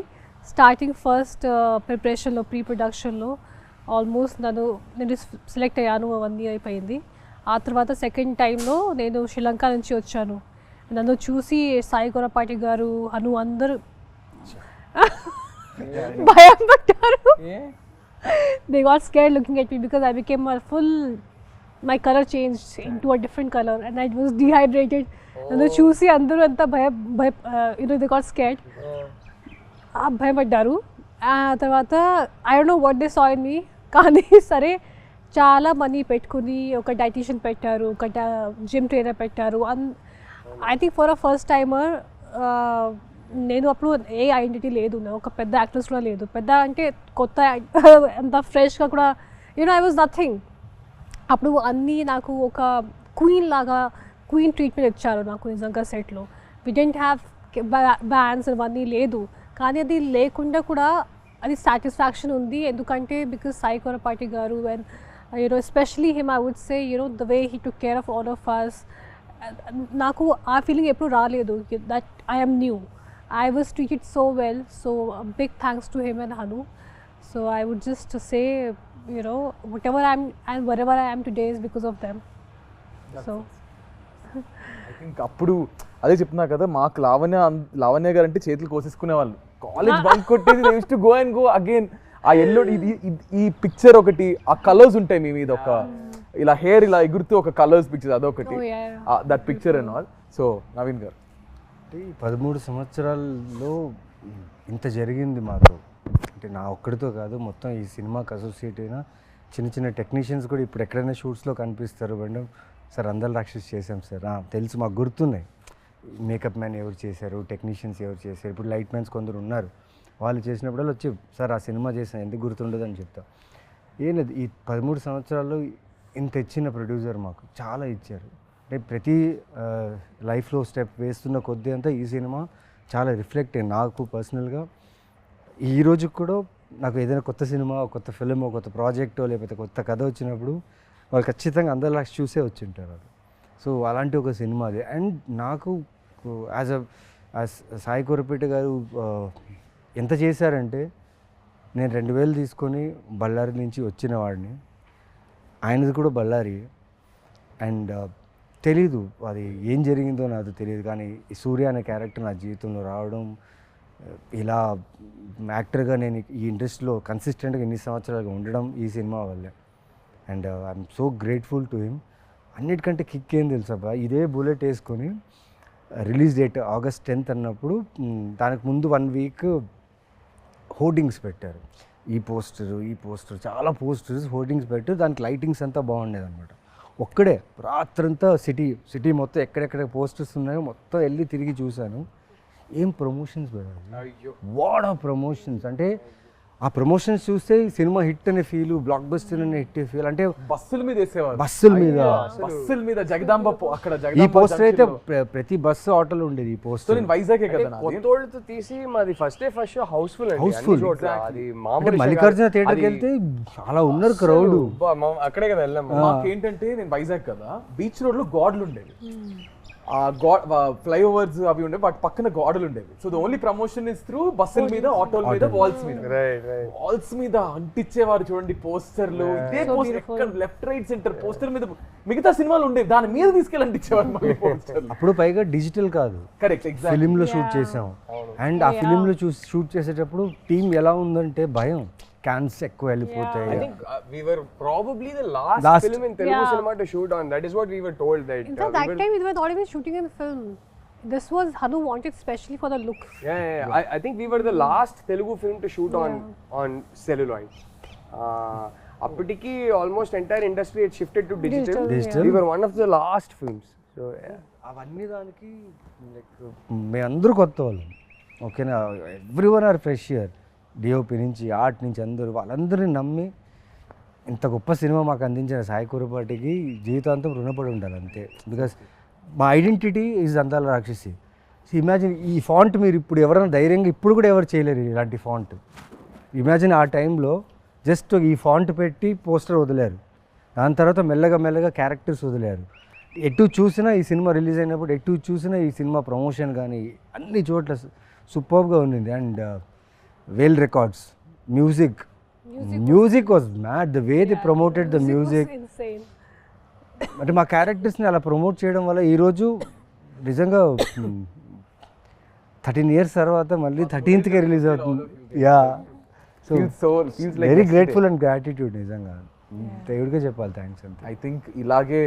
starting first preparation lo, pre-production lo, almost నేను select అయ్యాను, అవన్నీ అయిపోయింది. ఆ తర్వాత second టైంలో నేను శ్రీలంక నుంచి వచ్చాను. నన్ను చూసి సాయి కొరపాటి గారు అను అందరూ భయం పడ్డారు. They got scared looking at me because I became my color changed into a different color and I was dehydrated. నన్ను చూసి అందరూ అంతా they got scared. భయపడ్డారు. ఆ తర్వాత I don't know what they saw in me, కానీ సరే చాలా మనీ పెట్టుకుని ఒక డైటీషియన్ పెట్టారు, ఒక జిమ్ ట్రైనర్ పెట్టారు. I think for a first timer నేను అప్పుడు ఏ ఐడెంటిటీ లేదు, ఒక పెద్ద యాక్ట్రెస్ కూడా లేదు, పెద్ద అంటే కొత్త అంత ఫ్రెష్గా కూడా ఐ వాజ్ నథింగ్. అప్పుడు అన్నీ నాకు ఒక క్వీన్ లాగా క్వీన్ ట్రీట్మెంట్ ఇచ్చారు నాకు నిజంగా సెట్లో. వి డెంట్ హ్యావ్ బ్యాండ్స్ అవన్నీ లేదు, కానీ అది లేకుండా కూడా అది సాటిస్ఫాక్షన్ ఉంది. ఎందుకంటే బికాజ్ సాయి కొరపాటి గారు and especially him, I would say, the way he took care of all of us. Naku aa feeling eppudu raaledu that I am new. I was treated so well, so a big thanks to him and Hanu. So I would just say, whatever I am and wherever I am today is because of them. So I think appudu అదే చెప్తున్నా కదా, మాకు లావణ్య గారు అంటే చేతులు కోసేసుకునే వాళ్ళు. College bunk కొట్టేది, they used to go and go again. ఆ ఎల్లో ఈ పిక్చర్ ఒకటి, ఆ కలర్స్ ఉంటాయి మీ మీద, ఒక ఇలా హెయిర్ ఇలా ఎగురుతూ ఒక కలర్స్ పిక్చర్, అదొకటి, that picture and all. So Naveen గారు, 13 సంవత్సరాల్లో ఇంత జరిగింది మాతో, అంటే నా ఒక్కడితో కాదు, మొత్తం ఈ సినిమాకి అసోసియేట్ అయిన చిన్న చిన్న టెక్నీషియన్స్ కూడా ఇప్పుడు ఎక్కడైనా షూట్స్లో కనిపిస్తారు. మేడం సార్ అందల రాక్షసి చేసాం సార్, తెలుసు మాకు గుర్తున్నాయి. మేకప్ మ్యాన్ ఎవరు చేశారు, టెక్నీషియన్స్ ఎవరు చేశారు, ఇప్పుడు లైట్ మ్యాన్స్ కొందరు ఉన్నారు, వాళ్ళు చేసినప్పుడల్లా వచ్చి సార్ ఆ సినిమా చేసాను ఎందుకు గుర్తుండదు అని చెప్తా. ఏం లేదు, ఈ 13 సంవత్సరాల్లో ఇంత ఇచ్చిన ప్రొడ్యూసర్ మాకు చాలా ఇచ్చారు. అంటే ప్రతి లైఫ్లో స్టెప్ వేస్తున్న కొద్దీ అంతా ఈ సినిమా చాలా రిఫ్లెక్ట్ అయ్యింది నాకు పర్సనల్గా. ఈ రోజుకి కూడా నాకు ఏదైనా కొత్త సినిమా, కొత్త ఫిలిం, కొత్త ప్రాజెక్టో లేకపోతే కొత్త కథ వచ్చినప్పుడు వాళ్ళు ఖచ్చితంగా అందరిలా చూసే వచ్చి ఉంటారు అది. సో అలాంటి ఒక సినిమా అది. అండ్ నాకు యాజ్ సాయి కొరపేట గారు ఎంత చేశారంటే, నేను 2000 తీసుకొని బళ్ళారి నుంచి వచ్చిన వాడిని, ఆయనది కూడా బళ్ళారి. అండ్ తెలీదు అది ఏం జరిగిందో నాకు తెలియదు, కానీ ఈ సూర్య అనే క్యారెక్టర్ నా జీవితంలో రావడం, ఇలా యాక్టర్గా నేను ఈ ఇండస్ట్రీలో కన్సిస్టెంట్గా ఇన్ని సంవత్సరాలుగా ఉండడం ఈ సినిమా వల్లే. And I'm so grateful to him. అన్నిటికంటే కిక్ ఏం తెలుసా, ఇదే బుల్లెట్ వేసుకొని రిలీజ్ డేట్ August 10th అన్నప్పుడు దానికి ముందు 1 week హోర్డింగ్స్ పెట్టారు. ఈ పోస్టర్ చాలా పోస్టర్స్ హోర్డింగ్స్ పెట్టారు. దానికి లైటింగ్స్ అంతా బాగుండేది అనమాట. ఒక్కడే రాత్రంతా సిటీ మొత్తం ఎక్కడెక్కడ పోస్టర్స్ ఉన్నాయో మొత్తం వెళ్ళి తిరిగి చూశాను. ఏం ప్రమోషన్స్ పెట్టారు, వాట్ ఆర్ ప్రమోషన్స్. అంటే ఆ ప్రమోషన్స్ చూస్తే ఈ సినిమా హిట్ అనే ఫీల్, బ్లాక్ బస్టర్ అనే హిట్ ఫీల్. అంటే బస్సుల మీద వేసేవారు, బస్సుల మీద జగదాంబ అక్కడ ఈ పోస్టర్ అయితే ప్రతి బస్సు ఆటోలో ఉండేది ఈ పోస్టర్. నేను వైజాగే కదా నాది. కొత్తోళ్ళతో తీసి మాది first day first show houseful అండి, Houseful. అన్ని చోట్ల. అది అంటే మామూలు మల్లికార్జున థియేటర్కి వెళ్తే చాలా ఉన్నారు క్రౌడ్. అక్కడే కదా వెళ్ళాం. మాకేంటంటే నేను వైజాగ్ కదా, బీచ్ రోడ్ లో గోడలు ఉండేవి, ఆ ఫ్లైఓవర్స్ అవి ఉండేవి, వాటి పక్కన గోడలు ఉండేవి. So the only promotion is through బస్సుల మీద, ఆటోల మీద, వాల్స్ మీద. వాల్స్ మీద అంటించేవారు చూడండి పోస్టర్లు. ఇదే పోస్టర్ ఎక్కడ లెఫ్ట్ రైట్ సెంటర్ పోస్టర్ మీద మిగతా సినిమాలు ఉండేవి, దాని మీద తీసుకెళ్ళి అంటించేవారు మళ్ళీ పోస్టర్లు. అప్పుడు పైగా డిజిటల్ కాదు, కరెక్ట్, ఎగ్జాక్ట్. ఫిలిం లో షూట్ చేసాం. అండ్ ఆ ఫిలిం లో షూట్ చేసేటప్పుడు టీం ఎలా ఉందంటే భయం, క్యాన్స్ ఎక్కువ వెళ్ళిపోతాయి. I think we were probably the last film in Telugu cinema to shoot on. That is what we were told. That In fact, that time we were not even shooting in film. This was Hanu wanted specially for the look. Yeah. I think we were the last Telugu film to shoot on celluloid. Appatiki almost entire industry had shifted to digital. We were one of the last films. So yeah. అవన్నీ దానికి మేమందరూ కొత్త వాళ్ళం. ఓకేనా, everyone are fresh year. DOP నుంచి, art నుంచి అందరూ, వాళ్ళందరినీ నమ్మి ఇంత గొప్ప సినిమా మాకు అందించిన సాయి కురపాటికి జీవితాంతం రుణపడి ఉండాలి అంతే. బికాస్ మా ఐడెంటిటీ ఈజ్ అందాల రాక్షసి. ఇమాజిన్ ఈ ఫాంట్ మీరు ఇప్పుడు ఎవరైనా ధైర్యంగా ఇప్పుడు కూడా ఎవరు చేయలేరు ఇలాంటి ఫాంట్. ఇమాజిన్ ఆ టైంలో జస్ట్ ఈ ఫాంట్ పెట్టి పోస్టర్ వదిలేరు, దాని తర్వాత మెల్లగా క్యారెక్టర్స్ వదిలేరు. ఎటు చూసినా ఈ సినిమా రిలీజ్ అయినప్పుడు ఎటు చూసినా ఈ సినిమా ప్రమోషన్ కానీ అన్ని చోట్ల సూపర్గా ఉండింది. And well records, music was mad, the way they promoted the music was insane. అంటే మా క్యారెక్టర్స్ని అలా ప్రమోట్ చేయడం వల్ల ఈరోజు నిజంగా 13 years తర్వాత మళ్ళీ 13th రిలీజ్ అవుతుంది. Yeah, so very grateful and gratitude. నిజంగా దేవుడికే చెప్పాలి థ్యాంక్స్ అంతే. ఐ థింక్ ఇలాగే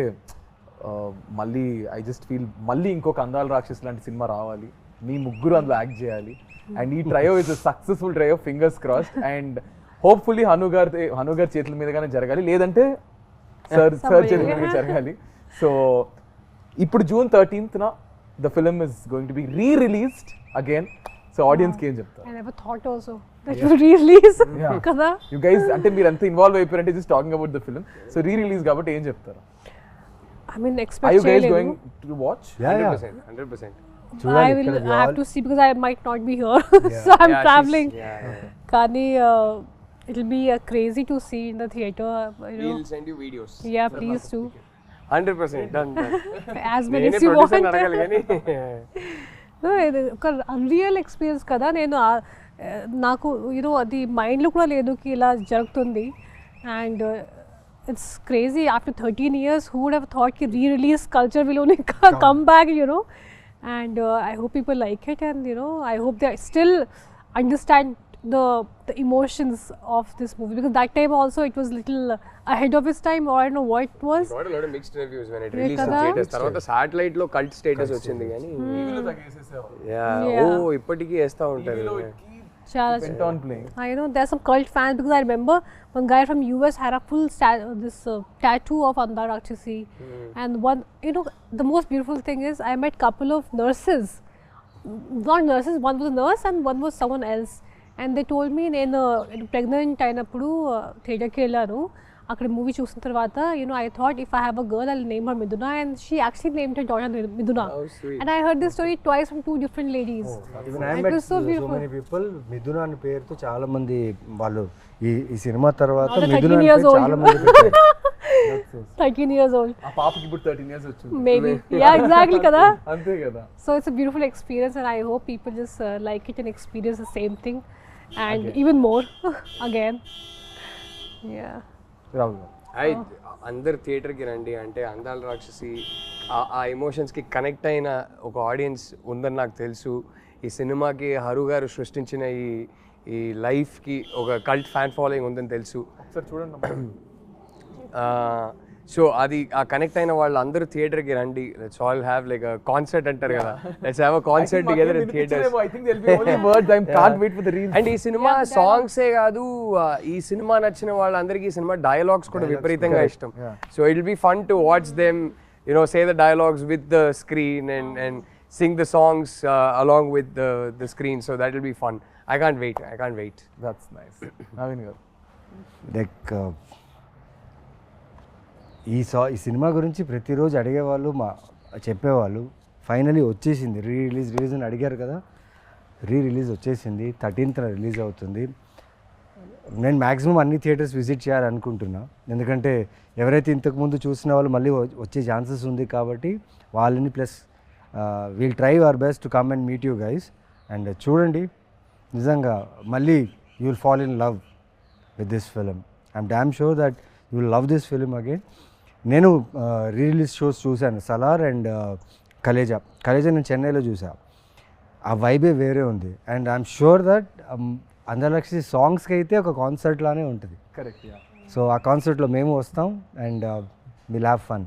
మళ్ళీ ఐ జస్ట్ ఫీల్ మళ్ళీ ఇంకొక అందాల రాక్షసి లాంటి సినిమా రావాలి, మీ ముగ్గురు అందులో యాక్ట్ చేయాలి. అండ్ ఈ trio is successful trio, fingers crossed. And hopefully Hanu గారి చేతుల మీదగానే జరగాలి, లేదంటే సార్ చేతుల మీద జరగాలి. సో ఇప్పుడు June 13th the film is going to be re-released again. So ఆడియన్స్కి ఏం చెప్తారు? I never thought also that you re-release కదా. యు గైస్ అంటే మీరు అంత ఇన్వాల్వ్ అయిపోయారంటే just talking about the film. So re-release కాబట్టి ఏం చెప్తారు? I mean, Are expect you guys going to watch? Yeah. 100%. I have to see because I might not be here. So I'm traveling. Kani, it'll be crazy to see in the theater. We'll send you videos. Yeah, please do. 100% done. As many as you want. No, ఒక unreal experience కదా. నేను నాకు అది మైండ్లో కూడా లేదు కి ఇలా జరుగుతుంది. And it's crazy. After 13 years, who would have thought ki re-release culture will only come back, and I hope people like it, and I hope they still understand the emotions of this movie, because that time also it was little ahead of its time, or I don't know what it was. Got a lot of mixed reviews when it released in theaters. Tarvata satellite lo cult status ochindi gaani టీవీలో తగ్గేసేసావు. ఇప్పటికీ వేస్తా ఉంటారు. Went on playing. I know there's some cult fans, because I remember one guy from US had a full tattoo of Andala Rakshashi. And one, the most beautiful thing is I met couple of nurses, not nurses, one was a nurse and one was someone else, and they told me నేను pregnant అయినప్పుడు థియేటర్కి వెళ్ళాను. అక్కడ movie చూసిన తర్వాత I thought if I have a girl I'll name her Miduna, and she actually named her daughter Miduna. Oh, sweet. And I heard this story twice from two different ladies. Even I met so many people మిథున అనే పేరుతో చాలా మంది వాళ్ళు ఈ cinema తర్వాత మిథున అనే పేరు చాలా మంది పెట్టారు. 13 years old. ఆ పాపకి ఇప్పుడు 13 years వచ్చింది. Maybe. Yeah, exactly kada. అంతే కదా. So it's a beautiful experience, and I hope people just like it and experience the same thing, and even more again. Yeah. Rahul అందరు థియేటర్కి రండి. అంటే అందాల రాక్షసి ఆ ఎమోషన్స్కి కనెక్ట్ అయిన ఒక ఆడియన్స్ ఉందని నాకు తెలుసు. ఈ సినిమాకి హరు గారు సృష్టించిన ఈ లైఫ్కి ఒక కల్ట్ ఫ్యాన్ ఫాలోయింగ్ ఉందని తెలుసు. సార్ చూడండి. సో అది ఆ కనెక్ట్ అయిన వాళ్ళు అందరూ థియేటర్కి రండి. Let's all have like a concert అంటారు కదా, let's have a concert together in theatres. I think there'll be only words. I can't wait for the reels. And ఈ సినిమా సాంగ్సే కాదు, ఈ సినిమా నచ్చిన వాళ్ళందరికీ ఈ సినిమా డైలాగ్స్ కూడా విపరీతంగా ఇష్టం. So it will be fun to watch them say the dialogues with the screen and sing the songs along with the screen. So that will be fun. I can't wait. I can't wait. That's nice. Naveen garu. Like ఈ cinema గురించి ప్రతిరోజు అడిగేవాళ్ళు చెప్పేవాళ్ళు. Finally వచ్చేసింది release అని అడిగారు కదా, release వచ్చేసింది. 13th రిలీజ్ అవుతుంది. నేను మ్యాక్సిమం అన్ని థియేటర్స్ విజిట్ చేయాలనుకుంటున్నా, ఎందుకంటే ఎవరైతే ఇంతకుముందు చూసిన వాళ్ళు మళ్ళీ వచ్చే ఛాన్సెస్ ఉంది కాబట్టి వాళ్ళని, plus we'll try our best to come and meet you guys. And చూడండి, నిజంగా మళ్ళీ you will fall in love with this film. I'm damn sure that you will love this film again. నేను release shows చూశాను, Salaar and Khaleja నేను చెన్నైలో చూసా. ఆ వైబే వేరే ఉంది. అండ్ ఐఎమ్ షూర్ దట్ అందరలక్షి సాంగ్స్కి అయితే ఒక కాన్సర్ట్ లానే ఉంటుంది. కరెక్ట్. సో ఆ కాన్సర్ట్లో మేము వస్తాం and will have fun.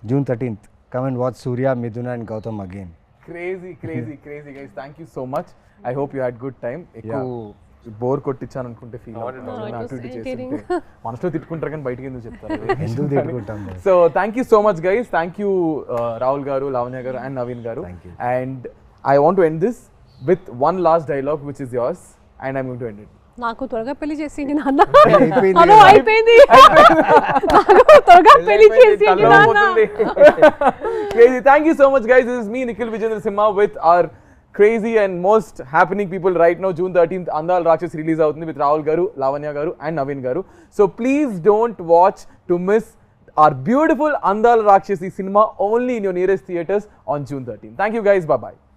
June 13th, come and watch Surya, Miduna and Gautam again. Crazy guys. Thank you so much. I hope you had good time. Bore కొట్టించాను అనుకుంటే feel మనసులో తిట్టుకుంటారు కానీ బయటకి ఎందుకు చెప్తారు. So thank you so much guys. Thank you Rahul garu, Lavanya garu and Naveen garu. And I want to end this with one last dialogue which is yours and I'm going to end it. నాకు త్వరగా పెళ్లి చేసింది నాన్న. అయిపోయింది. త్వరగా పెళ్లి చేసింది నాన్న. Crazy. Thank you so much guys. This is me Nikhil Vijayendra Simha with our crazy and most happening people right now. June 13th Andala Rakshashi release avutundi with Rahul garu, Lavanya garu and Naveen garu. So please don't watch to miss our beautiful Andala Rakshashi cinema only in your nearest theaters on June 13th. Thank you guys. Bye bye.